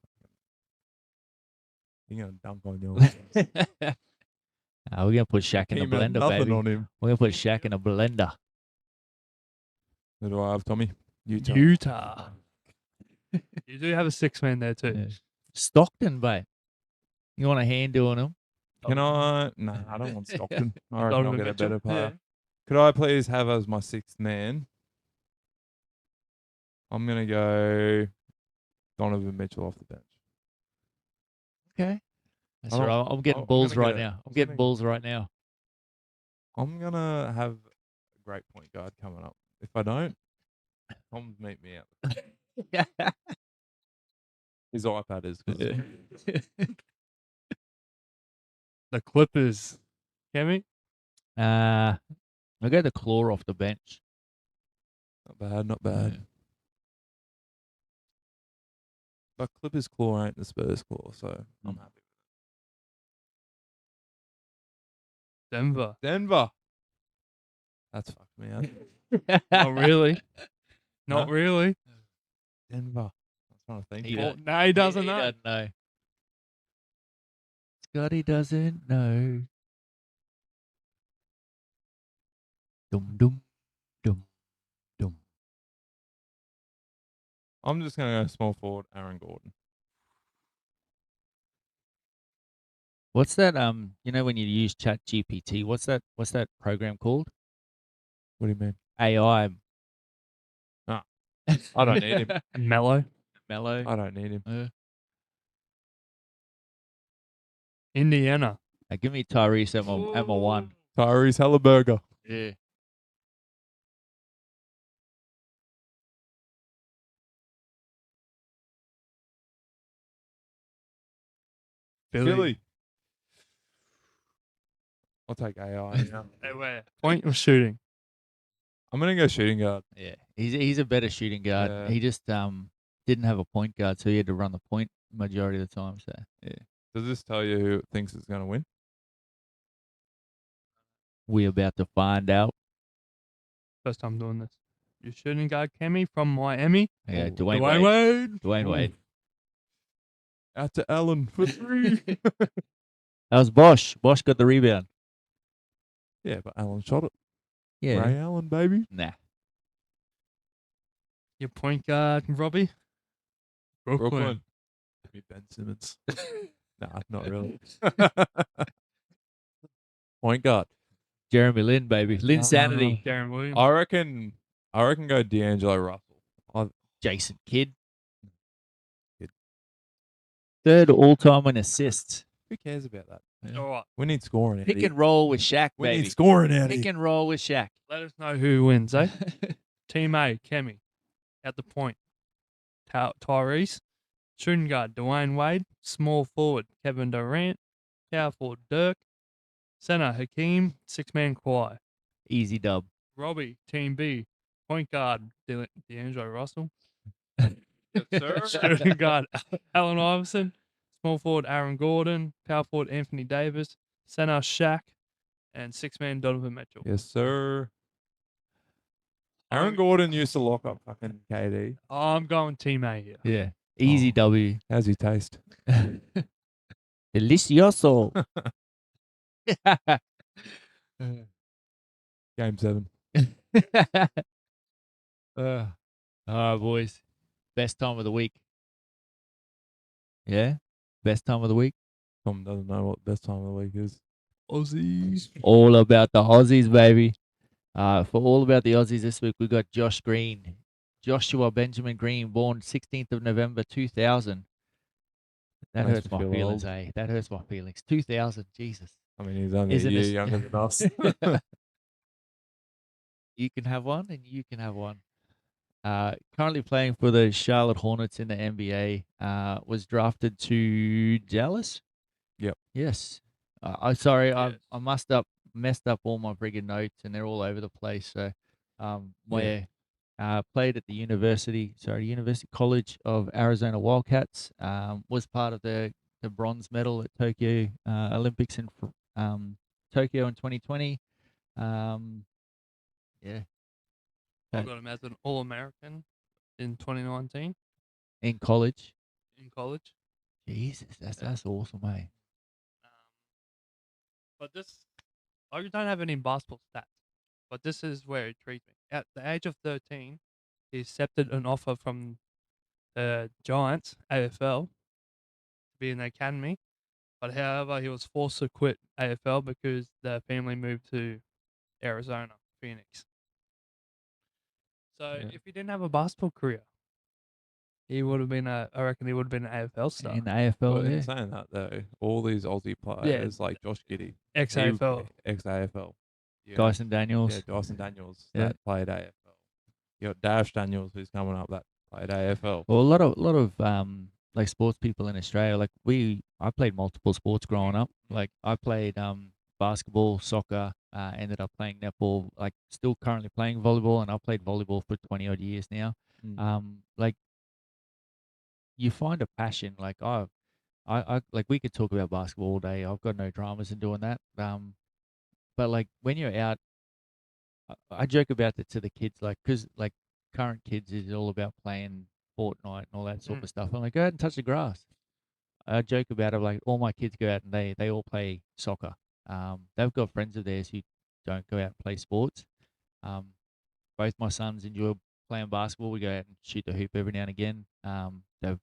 dunk on you. We're gonna put Shaq in a blender, nothing baby. on him. We're gonna put Shaq in a blender. Who do I have, Tommy? Utah. You do have a 6-man there too. Yeah. Stockton, mate. You want a hand doing him? Can I? No, I don't want Stockton. I reckon I'll Donovan get a Mitchell. better player. Could I please have as my sixth man? I'm gonna go Donovan Mitchell off the bench. Okay. That's I right. don't- I'm getting I'm Bulls gonna right get a- now. I'm I'm getting gonna- Bulls right now. I'm gonna have a great point guard coming up. If I don't, Tom's meet me out. His iPad is. 'Cause The Clippers. Kemi? I'll go the claw off the bench. not bad, not bad. Yeah. But Clippers claw ain't the Spurs claw, so I'm happy. Denver. Denver. That's fucked me up. Not really. Not Huh? really. Denver. I'm trying to think. He Oh, don't- no, he doesn't he know. doesn't know. Scotty doesn't know. Dum dum dum dum. I'm just gonna go small forward, Aaron Gordon. What's that? You know when you use Chat GPT, what's that program called? What do you mean? AI. I don't need him. Mellow. Mellow. I don't need him. Indiana. Give me Tyrese at my one. Tyrese Halliburton. Yeah. Philly. I'll take AI. Yeah. Hey, where? Point or shooting? I'm gonna go shooting guard. Yeah. He's a better shooting guard. Yeah. He just didn't have a point guard, so he had to run the point majority of the time. So yeah. Does this tell you who thinks it's gonna win? We're about to find out. First time doing this. Your shooting guard, Kemi from Miami. Yeah, Oh, Dwayne Dwayne Wade. Wade. Dwayne Ooh. Wade. Out to Allen for 3. That was Bosch. Bosch got the rebound. Yeah, but Allen shot it. Yeah. Ray Allen, baby. Nah. Your point guard, Robbie. Brooklyn. Give me Ben Simmons. Nah, not really. Point guard. Jeremy Lin, baby. Lin Sanity. Darren Williams. I reckon go D'Angelo Russell. Jason Kidd. Kidd. Third all-time in assists. Who cares about that? All right. We need scoring out Pick here. and roll with Shaq, We baby. need scoring out Pick here. and roll with Shaq. Let us know who wins, eh? Team A, Kemi. At the point. Tyrese. Shooting guard, Dwayne Wade. Small forward, Kevin Durant. Power forward, Dirk. Center, Hakeem. Six-man Kawhi. Easy dub. Robbie, Team B. Point guard, D'Angelo Russell. Yes, sir. Shooting guard, Allen Iverson. Small forward, Aaron Gordon. Power forward, Anthony Davis. Center, Shaq. And six-man, Donovan Mitchell. Yes, sir. Aaron Gordon used to lock up fucking KD. I'm going Team A here. Yeah. Easy Oh. W. How's he taste? Delicioso. Game 7. All right, boys. Best time of the week. Yeah? Best time of the week. Tom doesn't know what best time of the week is. Aussies. All about the Aussies, baby. For all about the Aussies this week, we got Josh Green. Joshua Benjamin Green, born 16th of November 2000. That Makes hurts me my feel feelings, old. eh? That hurts my feelings. 2000, Jesus. I mean, he's only Isn't a year this- younger than us. You can have one, and you can have one. Currently playing for the Charlotte Hornets in the NBA. Was drafted to Dallas. Yep. Yes. Sorry, Yes. I messed up all my friggin' notes, and they're all over the place. So, played at the University College of Arizona Wildcats. Was part of the bronze medal at Tokyo Olympics in Tokyo in 2020. Yeah. I got him as an All-American in 2019 In college. in college. Jesus, that's awesome, mate. But I don't have any basketball stats, but this is where it treats me. At the age of 13, he accepted an offer from the Giants, AFL, to be in the academy. But however, he was forced to quit AFL because the family moved to Arizona, Phoenix. So if he didn't have a basketball career, he would have been I reckon he would have been an AFL star. In the AFL, Well, yeah. in saying that though, all these Aussie players like Josh Giddey, Ex-AFL. ex-AFL. Dyson Daniels. Yeah, Dyson Daniels Yeah. that played AFL. You got Dash Daniels who's coming up that played AFL. Well, a lot of like sports people in Australia, like I played multiple sports growing up. Like I played basketball, soccer, ended up playing netball, like still currently playing volleyball, and I've played volleyball for 20 odd years now. Like you find a passion. Like I like we could talk about basketball all day. I've got no dramas in doing that. But like when you're out, I joke about it to the kids, like, because like current kids is all about playing Fortnite and all that sort of stuff. I'm like, go out and touch the grass. I joke about it, like all my kids go out and they all play soccer. They've got friends of theirs who don't go out and play sports. Both my sons enjoy playing basketball. We go out and shoot the hoop every now and again. They've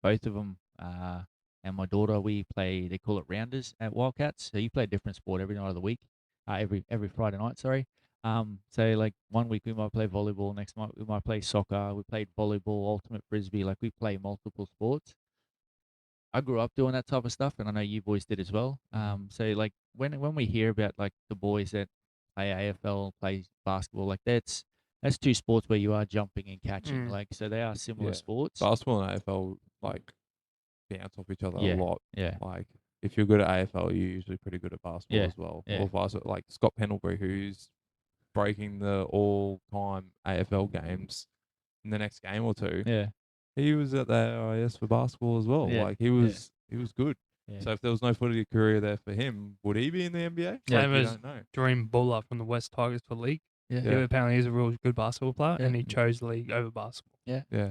both of them, and my daughter, we play. They call it rounders at Wildcats. So you play a different sport every night of the week, every Friday night. Sorry. So like one week we might play volleyball, next month we might play soccer. We played volleyball, ultimate frisbee. Like we play multiple sports. I grew up doing that type of stuff, and I know you boys did as well. So like when we hear about like the boys that play AFL, play basketball, like that's two sports where you are jumping and catching. Like so they are similar sports. Basketball and AFL like bounce off each other a lot. Yeah. Like if you're good at AFL, you're usually pretty good at basketball as well. Yeah. Or vice like Scott Pendlebury, who's breaking the all-time AFL games in the next game or two. Yeah. He was at the AIS for basketball as well. Yeah. Like he was good. Yeah. So if there was no footy career there for him, would he be in the NBA? Yeah. Like, you don't know. Dream Buller from the West Tigers for league. Yeah. He apparently is a real good basketball player, and he chose league over basketball. Yeah.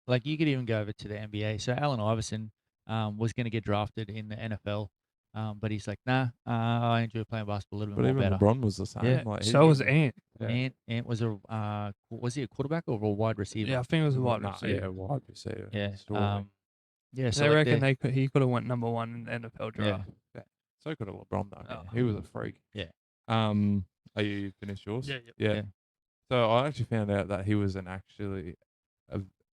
Like you could even go over to the NBA. So Allen Iverson was going to get drafted in the NFL, but he's like, nah, I enjoy playing basketball a little bit But more even better. LeBron was the same. Yeah. Like, So was Ant. Ant was was he a quarterback or a wide receiver? Yeah, I think it was a wide receiver. Yeah, wide receiver. Yeah. Surely. Yeah. So they like reckon he could have went number one in the NFL draft. Yeah. So could have LeBron though. Oh. He was a freak. Yeah. Are you finished yours? Yeah. So I actually found out that he was actually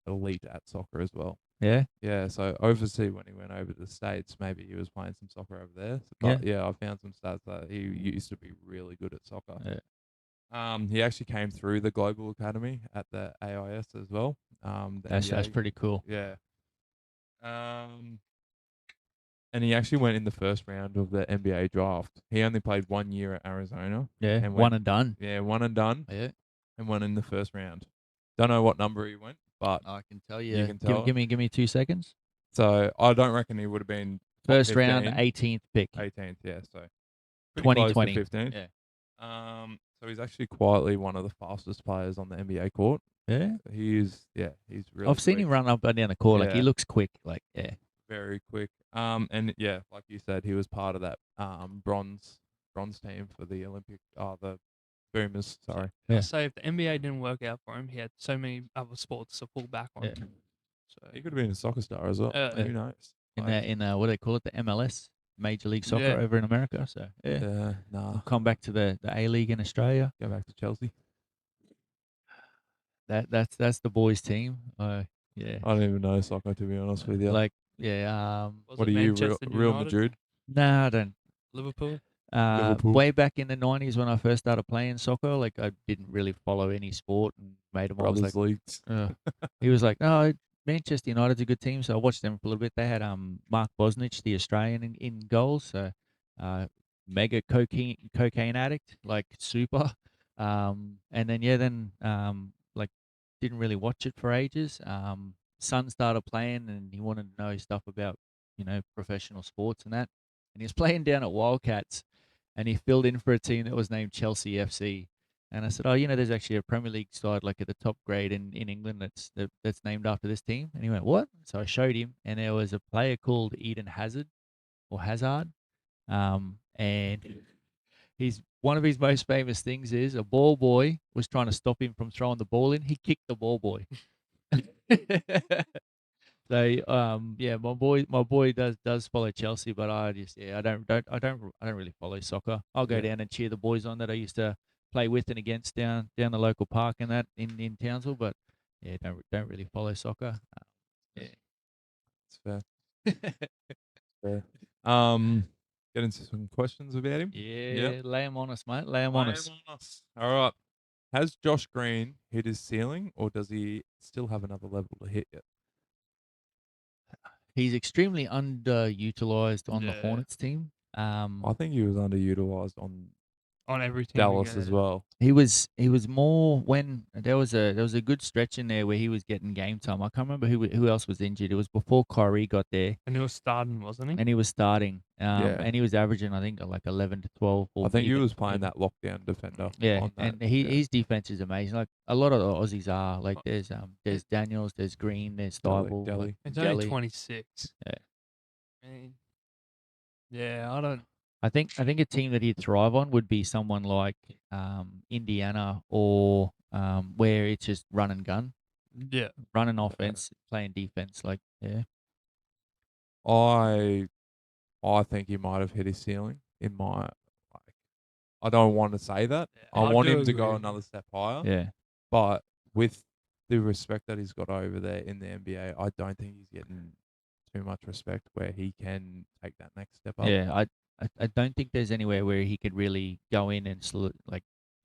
elite at soccer as well. Yeah. Yeah. So overseas when he went over to the States, maybe he was playing some soccer over there. But I found some stats that he used to be really good at soccer. Yeah. He actually came through the Global Academy at the AIS as well. That's pretty cool. Yeah. And he actually went in the first round of the NBA draft. He only played 1 year at Arizona. Yeah. And one and done. Yeah, one and done. Yeah. And went in the first round. Don't know what number he went, but I can tell you. You can tell. Give me 2 seconds. So I don't reckon he would have been First round, 18th pick. 18th, yeah. So 2020. 15th. Yeah. So he's actually quietly one of the fastest players on the NBA court. Yeah. He's really. I've seen him run up and down the court. Like he Yeah. looks quick. Like very quick. And yeah, like you said, he was part of that bronze team for the Olympic. The Boomers. Sorry. Yeah. So if the NBA didn't work out for him, he had so many other sports to fall back on. Yeah. So He could have been a soccer star as well. Who knows? in what do they call it, the MLS, Major League Soccer over in America. So Nah. We'll come back to the A League in Australia. Go back to Chelsea. That's the boys' team. Yeah. I don't even know soccer, to be honest with you. Like yeah. What are you, Real Madrid? Nah, I don't. Liverpool. Liverpool. Way back in the 90s when I first started playing soccer, like I didn't really follow any sport, and mate of mine was Brothers like, Leagues. he was like, no, Manchester United's a good team, so I watched them for a little bit. They had Mark Bosnich, the Australian, in goals, so mega cocaine addict, like super, and then like didn't really watch it for ages. Son started playing, and he wanted to know stuff about professional sports and that, and he was playing down at Wildcats, and he filled in for a team that was named Chelsea FC. And I said, oh, there's actually a Premier League side like at the top grade in England that's named after this team. And he went, what? So I showed him, and there was a player called Eden Hazard, and one of his most famous things is a ball boy was trying to stop him from throwing the ball in. He kicked the ball boy. So yeah, my boy does follow Chelsea, but I don't really follow soccer. I'll go Yeah. down and cheer the boys on that I used to play with and against down the local park and that in Townsville, but yeah, don't really follow soccer. Yeah. It's fair. Fair. Get into some questions about him. Yeah, lay 'em on us, mate. Lay 'em on Lay us. 'em on us. All right. Has Josh Green hit his ceiling, or does he still have another level to hit yet? He's extremely underutilized on the Yeah. Hornets team. I think he was underutilized on On every team. Dallas as well. He was more when there was a good stretch in there where he was getting game time. I can't remember who else was injured. It was before Kyrie got there, And he was starting, wasn't he? and he was starting. Yeah. And he was averaging I think like 11 to 12. Or I think he even- was playing even- that lockdown defender. Yeah, on that. and his defense is amazing. Like a lot of the Aussies are. Like there's Daniels, there's Green, there's Thibault, Delhi. It's Delhi. only 26. Yeah. I mean, yeah, I don't. I think a team that he'd thrive on would be someone like Indiana or where it's just run and gun, Yeah. running offense, playing defense. Like yeah, I think he might have hit his ceiling in my like. I don't want to say that. Yeah, I I want do him to go agree. another step higher. yeah. But with the respect that he's got over there in the NBA, I don't think he's getting too much respect where he can take that next step up. Yeah, I don't think there's anywhere where he could really go in and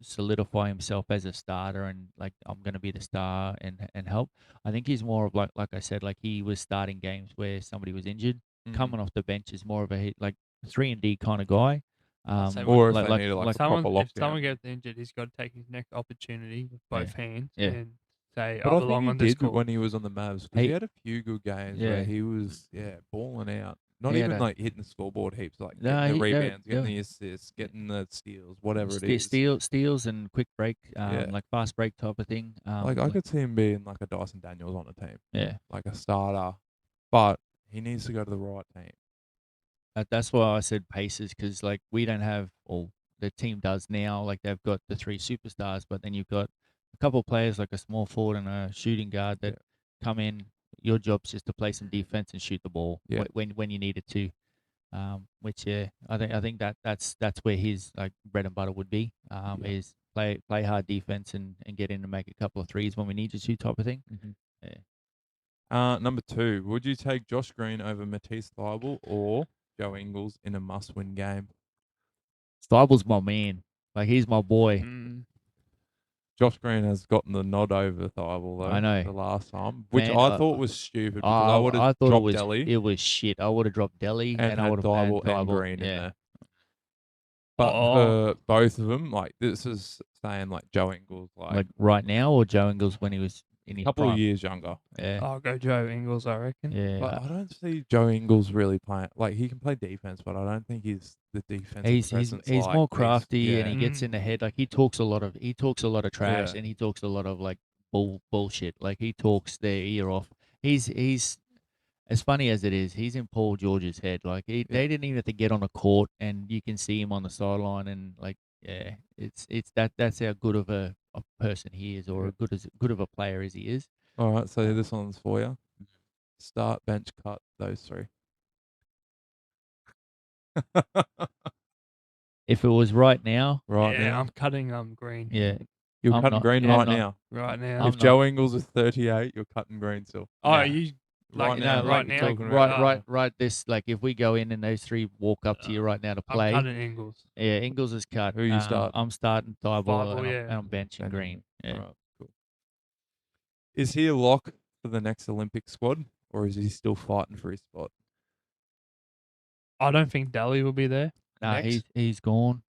solidify himself as a starter and like I'm going to be the star and help. I think he's more of like I said, like he was starting games where somebody was injured, coming off the bench is more of a like 3-and-D kind of guy. Same Or with- if they needed like a proper if lockdown. someone gets injured, he's got to take his next opportunity with both hands Yeah. and say, But I I belong think on he this did court. when he was on the Mavs because He- he had a few good games Yeah. where he was balling out. Not He had even a- like hitting the scoreboard heaps, like No, getting the he- no, rebounds, getting no. the assists, getting the steals, whatever it is. Steals and quick break, Yeah. like fast break type of thing. Like I could see him being like a Dyson Daniels on a team, yeah. like a starter, but he needs to go to the right team. That's why I said Pacers because like we don't have, or the team does now. Like they've got the 3 superstars, but then you've got a couple of players like a small forward and a shooting guard that come in. Your job's just to play some defense and shoot the ball when you need it to. Which I think that's where his like bread and butter would be. Is play hard defense and get in and make a couple of threes when we need you to type of thing. Yeah. Number 2, would you take Josh Green over Matisse Thybulle or Joe Ingles in a must-win game? Stible's my man. Like he's my boy. Mm. Josh Green has gotten the nod over Thybulle though. I know. The last time, which Man, I thought was stupid because I would have thought dropped Delhi it was shit. I would have dropped Delhi and I had would have had Thybulle and Thybulle. Green in Yeah. there. But for both of them, like this is saying like Joe Ingles, Like right now or Joe Ingles when he was in his a couple prime? of years younger. Yeah. I'll go Joe Ingles, I reckon. Yeah. But I don't see Joe Ingles really playing. Like he can play defense, but I don't think he's the defensive presence. He's like more these- crafty and he Mm. gets in the head. Like he talks a lot of trash Yeah. and he talks a lot of like bullshit. Like he talks their ear off. He's as funny as it is, he's in Paul George's head. Like they didn't even have to get on a court and you can see him on the sideline and like that's how good of a person he is or good of a player as he is. All right, so this one's for you. Start, bench, cut, those 3. If it was right now, Right yeah, now. I'm cutting Green. yeah. You're I'm cutting not- Green I'm right not. now. Right now. I'm If Joe Ingles is 38, you're cutting Green still. Oh, Yeah. you Right like now, no, like right you're now. talking about- Right. This like if we go in and those 3 walk up to you right now to I'm play, cutting Ingles. yeah, Ingles is cut. Who you start? I'm starting Thibault Thybulle, and yeah. I'm benching Green. Yeah. All right, cool. Is he a lock for the next Olympic squad, or is he still fighting for his spot? I don't think Daly will be there. Nah, next. he's gone.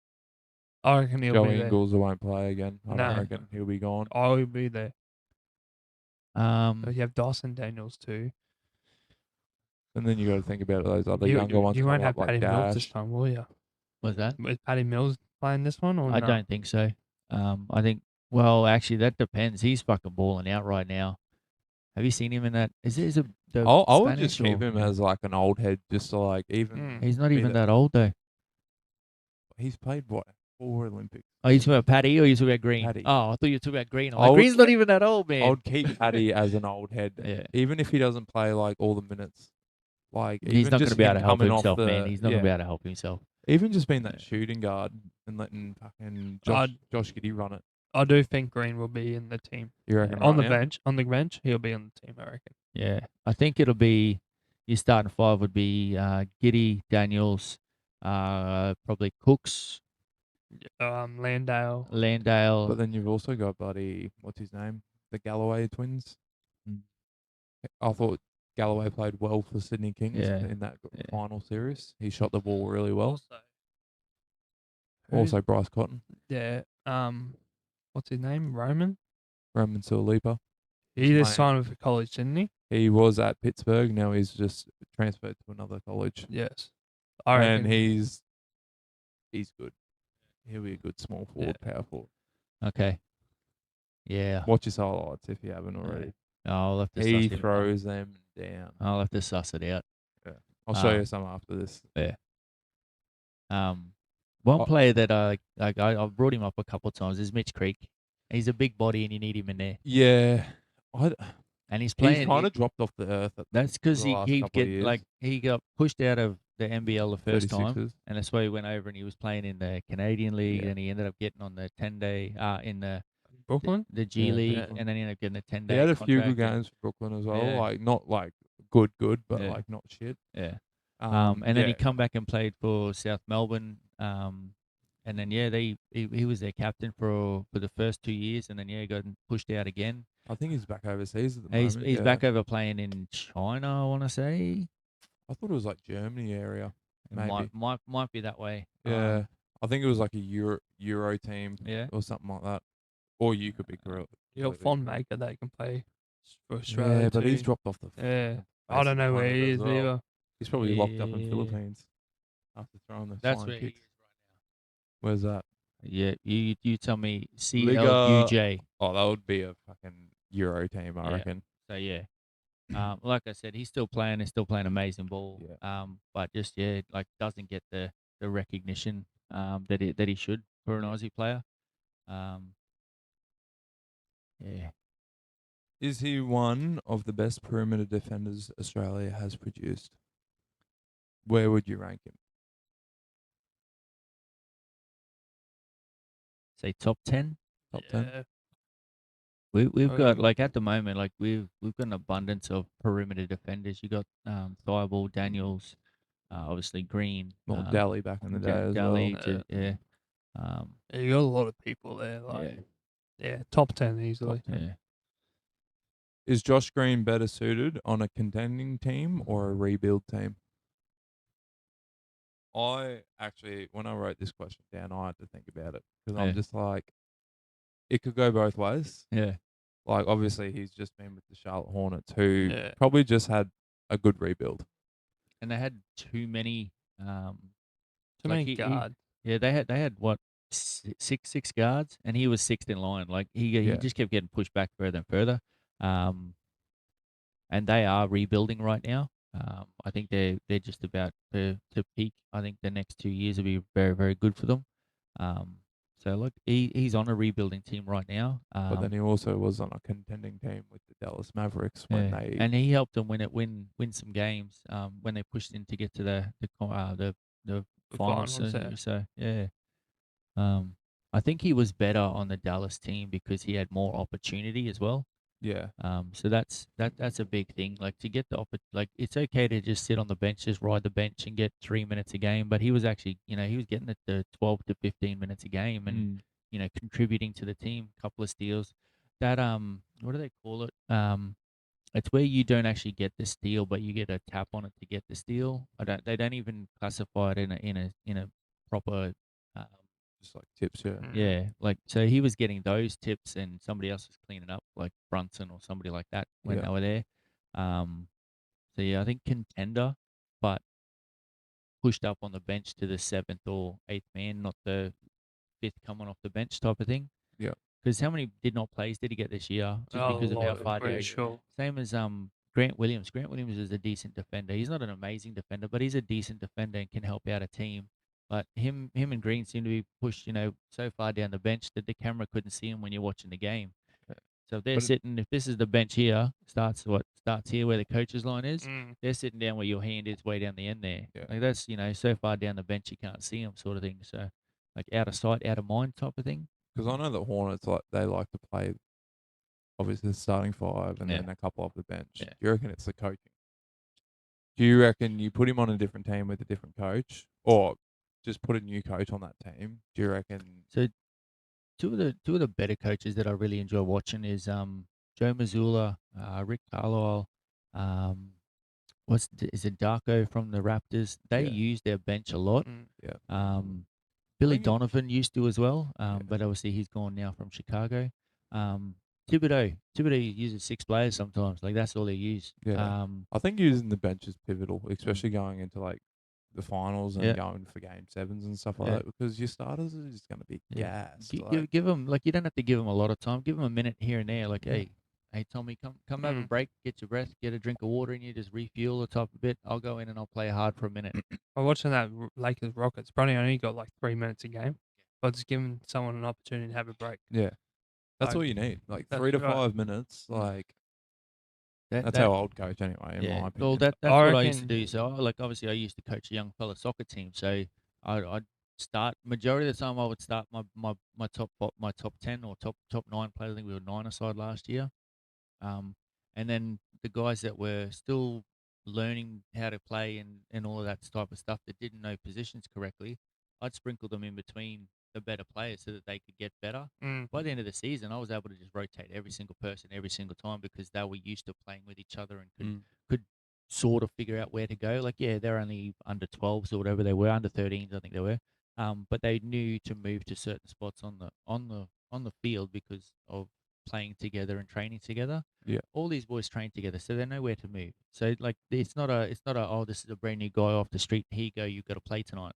I reckon he'll Joe be there. Ingles won't play again. I No. don't reckon he'll be gone. Oh, he'll be there. Um, You have Dawson Daniels too. And then you got to think about those other You younger ones. won't coming have up, Patty like Mills this Dash. time, will you? was that? Is Patty Mills playing this one or I no? don't think so. I think. Well, actually, that depends. He's fucking balling out right now. Have you seen him in that? Is it the I would Spanish just keep or- him as like an old head, just to like even. Mm. He's not be even the- that old though. He's played what 4 Olympics. Oh, you talking about Paddy or you talking about Green? Paddy. Oh, I thought you were talking about Green. I'm I like, would- Green's not even that old, man. I would keep Paddy as an old head, Yeah. even if he doesn't play like all the minutes. Like He's even not going just to be able him to help coming off himself, the man. He's not going to be able to help himself. even just being that Yeah. shooting guard and letting fucking I'd- Josh Giddey run it. I do think Green will be in the team. You reckon On right the now? bench. On the bench, he'll be on the team, I reckon. Yeah. I think it'll be your starting five would be Giddy, Daniels, probably Cooks, Landale. Landale. But then you've also got bloody what's his name? The Galloway twins. Mm. I thought Galloway played well for Sydney Kings Yeah. in that Yeah. final series. He shot the ball really well. Who's- Also Bryce Cotton, yeah. What's his name? Roman. Roman Sulipa. He just playing. signed with college, didn't he? He was at Pittsburgh. Now he's just transferred to another college. Yes. I reckon. And he's good. He'll be a good small forward, power forward. Okay. Yeah. Watch his highlights if you haven't already. I'll have to He suss it out. throws them down. I'll have to suss it out. I'll show you some after this. One player that I've brought him up a couple of times is Mitch Creek. He's a big body and you need him in there. Yeah. And he's playing. He's kind of dropped off the earth. That's because the last he couple of get years. he got pushed out of the NBL the first time, 36ers. and that's why he went over and he was playing in the Canadian League, Yeah. and he ended up getting on the 10-day in the Brooklyn. the G Yeah, League, Brooklyn. and then he ended up getting a 10-day. He had a few good contract and- games for Brooklyn as well. Yeah. Like not like good, but Yeah. like not shit. Yeah. And then he yeah. come back and played for South Melbourne. And then he was their captain for the first 2 years, and then he got pushed out again. I think he's back overseas at the He's moment. he's yeah. back over playing in China, I want to say. I thought it was like Germany area. It Maybe. might be that way. Yeah. I think it was like a Euro team Yeah. or something like that. Or you could be correct. You got completely Fond correct. Maker that can play for Australia. Yeah, but too. he's dropped off the Yeah. face I don't of know where planet he as is well. either. He's probably locked up in Yeah. Philippines after throwing the That's flying where he kicks. is Where's that? Yeah, you tell me Liga- CLUJ. Oh, that would be a fucking Euro team, I Yeah. reckon. So yeah, like I said, he's still playing. He's still playing amazing ball. Yeah. But just like doesn't get the recognition that he should for an Aussie player. Yeah. Is he one of the best perimeter defenders Australia has produced? Where would you rank him? Say top 10. Top 10? Yeah. We've Oh, got yeah. like at the moment like we've got an abundance of perimeter defenders. You got Thibault, Daniels, obviously Green, Well, Daly back in the day as Daly, well. yeah. Yeah, you got a lot of people there. Like, yeah, top 10 easily. Top 10. Yeah. Is Josh Green better suited on a contending team or a rebuild team? I actually, when I wrote this question down, I had to think about it because Yeah. I'm just like, it could go both ways. Yeah. Like, obviously, he's just been with the Charlotte Hornets, who Yeah. probably just had a good rebuild. And they had too many Too like many he- guards. yeah, they had what six guards, and he was sixth in line. Like he Yeah. just kept getting pushed back further and further. And they are rebuilding right now. I think they're just about to peak. I think the next 2 years will be very, very good for them. So look, he's on a rebuilding team right now. But then he also was on a contending team with the Dallas Mavericks when yeah, they. and he helped them win some games. When they pushed in to get to the finals. finals, yeah. So yeah. I think he was better on the Dallas team because he had more opportunity as well. Yeah. So that's a big thing. Like to get like it's okay to just sit on the bench, just ride the bench and get 3 minutes a game. But he was actually, he was getting it to 12 to 15 minutes a game and contributing to the team. Couple of steals. That what do they call it? It's where you don't actually get the steal, but you get a tap on it to get the steal. They don't even classify it in a proper. Just like tips, yeah. Yeah, like so he was getting those tips, and somebody else was cleaning up, like Brunson or somebody like that when Yeah. they were there. So yeah, I think contender, but pushed up on the bench to the 7th or 8th man, not the 5th coming off the bench type of thing. Yeah. Because how many did not plays did he get this year? Just because of how far pretty they. sure. Same as Grant Williams. Grant Williams is a decent defender. He's not an amazing defender, but he's a decent defender and can help out a team. But him and Green seem to be pushed, so far down the bench that the camera couldn't see him when you're watching the game. Yeah. So if they're But sitting, if this is the bench here, starts here where the coach's line is, Mm. they're sitting down where your hand is way down the end there. Yeah. Like that's, so far down the bench you can't see them sort of thing. So like out of sight, out of mind type of thing. because I know the Hornets they like to play obviously the starting five and Yeah. then a couple off the bench. Yeah. Do you reckon it's the coaching? Do you reckon you put him on a different team with a different coach, or just put a new coach on that team? Do you reckon? So two of the better coaches that I really enjoy watching is Joe Mazzulla, Rick Carlisle, is it Darko from the Raptors? They Yeah. use their bench a lot. Mm. Yeah. Billy think- Donovan used to as well, Yeah. but obviously he's gone now from Chicago. Thibodeau uses 6 players sometimes. Like that's all they use. Yeah. I think using the bench is pivotal, especially going into like the finals and Yeah. going for game sevens and stuff like Yeah. that, because your starters are just going to be Yeah. gassed. Give them like you don't have to give them a lot of time. Give them a minute here and there. Like Yeah. hey Tommy, come have a break, get your breath, get a drink of water, and you just refuel the top a bit. I'll go in and I'll play hard for a minute. I'm watching that Lakers Rockets. Probably only got like 3 minutes a game, but just giving someone an opportunity to have a break. Yeah. That's Like, all you need. Like that's 3 to right. 5 minutes. Mm. Like That, that's that, how I would coach anyway, in my opinion. Well, that's I what I used to reckon- do. So, like, obviously, I used to coach a young fella soccer team. So, I'd start majority of the time. I would start my top 10 or top 9 players. I think we were 9 aside last year. And then the guys that were still learning how to play and all of that type of stuff that didn't know positions correctly, I'd sprinkle them in between the better players so that they could get better. Mm. By the end of the season, I was able to just rotate every single person every single time because they were used to playing with each other and could sort of figure out where to go. Like, yeah, they're only under 12s or whatever they were, under 13s, I think they were. But they knew to move to certain spots on the field because of playing together and training together. Yeah. All these boys train together, so they know where to move. So like, it's not a oh, this is a brand new guy off the street. Here you go, you've got to play tonight.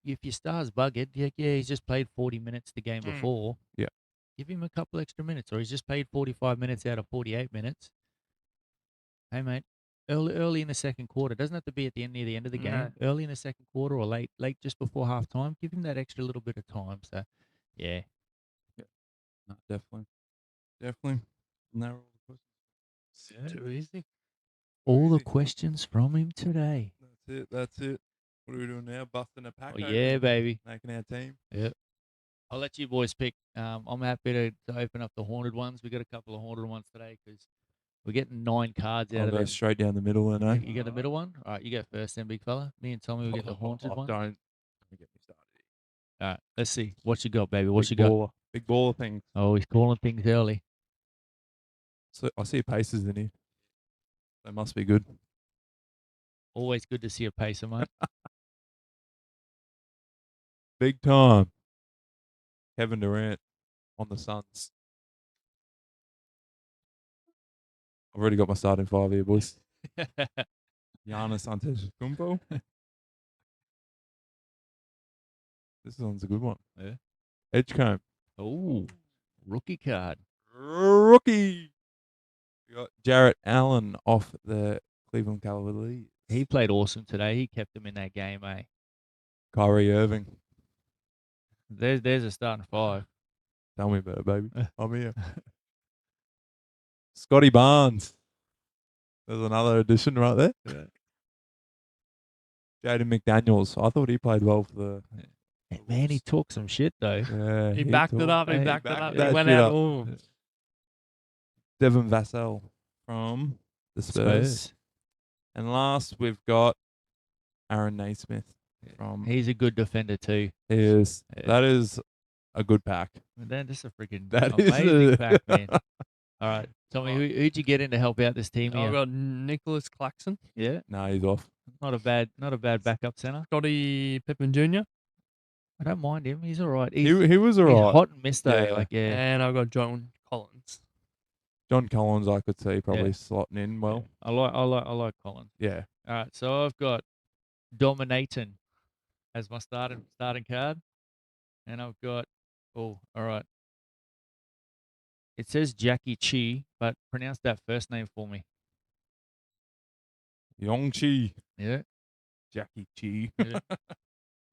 If your star's buggered, yeah, he's just played 40 minutes the game before. Yeah. Give him a couple extra minutes, or he's just played 45 minutes out of 48 minutes. Hey, mate, early in the second quarter, doesn't have to be at the near the end of the game. No. Early in the second quarter or late just before halftime, give him that extra little bit of time. So, yeah. No, definitely. And they're all the questions. Too easy. All the Easy. questions from him today. That's it. What are we doing now? Busting a pack? Oh, open? yeah, baby. Making our team. Yep. I'll let you boys pick. I'm happy to open up the haunted ones. We got a couple of haunted ones today because we're getting 9 cards out I'll of go them. straight down the middle then, eh? You get the middle one? All right, you go first then, big fella. Me and Tommy will get the haunted one. Don't get me started. All right, let's see. What you got, baby? What you Big got? baller. Big baller things. Oh, he's calling things early. So I see paces in here. They must be good. Always good to see a pacer, mate. Big time. Kevin Durant on the Suns. I've already got my starting 5 here, boys. Giannis Antetokounmpo. This one's a good one. Yeah. Edgecombe. Oh, rookie card. Rookie. We got Jarrett Allen off the Cleveland Cavaliers. He played awesome today. He kept them in that game, eh? Kyrie Irving. There's a starting 5. Tell me about it, baby. I'm here. Scotty Barnes. There's another addition right there. Yeah. Jaden McDaniels. I thought he played well for the. Man, he talked some shit though. Yeah, He backed it up. He Hey, backed it backed up. He that went shit out. up. Oh, Devin Vassell from the Spurs. And last, we've got Aaron Naismith from. He's a good defender too. Yeah. Yeah. That is a good pack. That's a freaking That is amazing pack, man. All right, Tommy, who'd you get in to help out this team I've here? got Nicholas Claxton, Yeah, Nah, he's off. not a bad backup center. Scotty Pippen Jr., I don't mind him. He's all right. He was He's alright. hot and missed though. Yeah. Like and I've got John Collins. John Collins, I could see probably Yeah. slotting in well. I like Collins. Yeah. All right, so I've got Dominaton as my starting card, and I've got all right. It says Jackie Chi, but pronounce that first name for me. Yongchi. Yeah. Jackie G. Yeah.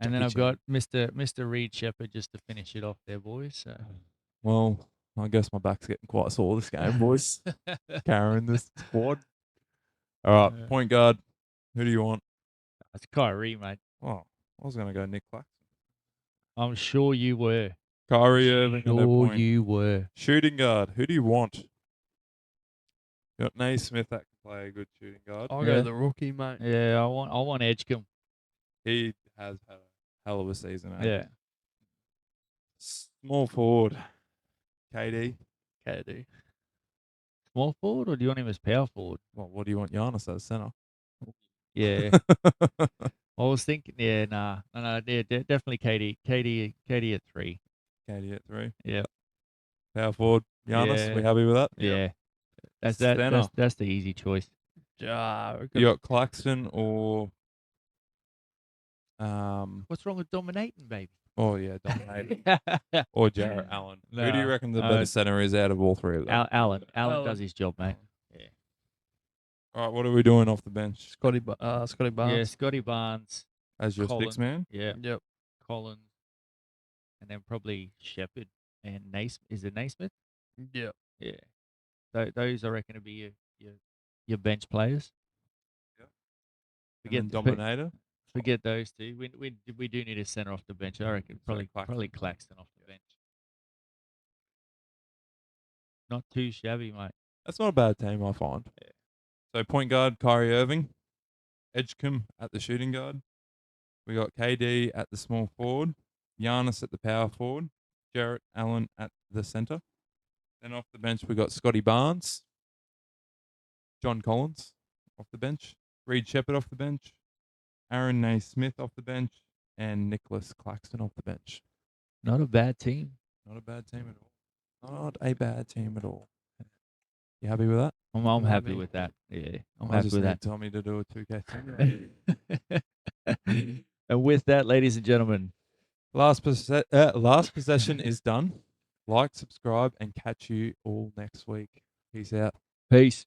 And then Jackie I've got Mr. Reed Shepherd just to finish it off there, boys. So. Well, I guess my back's getting quite sore this game, boys. Carrying this squad. All right, point guard. Who do you want? It's Kyrie, mate. Oh, I was going to go Nick Claxton. I'm sure you were. Kyrie Irving at that Sure point. you were. Shooting guard. Who do you want? You got Naismith that can play a good shooting guard. I'll go the rookie, mate. Yeah, I want Edgecombe. He has had a hell of a season. Yeah. Small forward. KD. KD. Small forward, or do you want him as power forward? Well, what do you want Giannis as center? Yeah. I was thinking, yeah, no, yeah, definitely KD at 3. KD at 3. Yeah. Power forward. Giannis. Yeah. We happy with that? Yeah. That's Center. that's the easy choice. You got Claxton or What's wrong with dominating, baby? oh yeah, dominating. Or Jarrett Allen. Who do you No, reckon the better center is out of all three of them? Allen does his job, mate. Yeah. All right, what are we doing off the bench? Scotty Barnes. Yeah, Scotty Barnes. As your Colin. six man? Yeah. Yep. Collins. And then probably Shepherd and Naismith. Is it Naismith? Yep. Yeah. Those I reckon would be your bench players. Yep. Forget And then Dominator. Forget those two. We do need a center off the bench. I reckon probably Claxton off the bench. Not too shabby, mate. That's not a bad team, I find. Yeah. So point guard, Kyrie Irving. Edgecombe at the shooting guard. We got KD at the small forward. Giannis at the power forward. Jarrett Allen at the center. Then off the bench, we got Scotty Barnes. John Collins off the bench. Reed Shepherd off the bench. Aaron Naismith off the bench. And Nicholas Claxton off the bench. Not a bad team. Not a bad team at all. Not a bad team at all. You happy with that? I'm happy with that. Yeah, I'm happy with that. Tommy to do a 2K thing. And with that, ladies and gentlemen, last possession is done. Like, subscribe, and catch you all next week. Peace out. peace.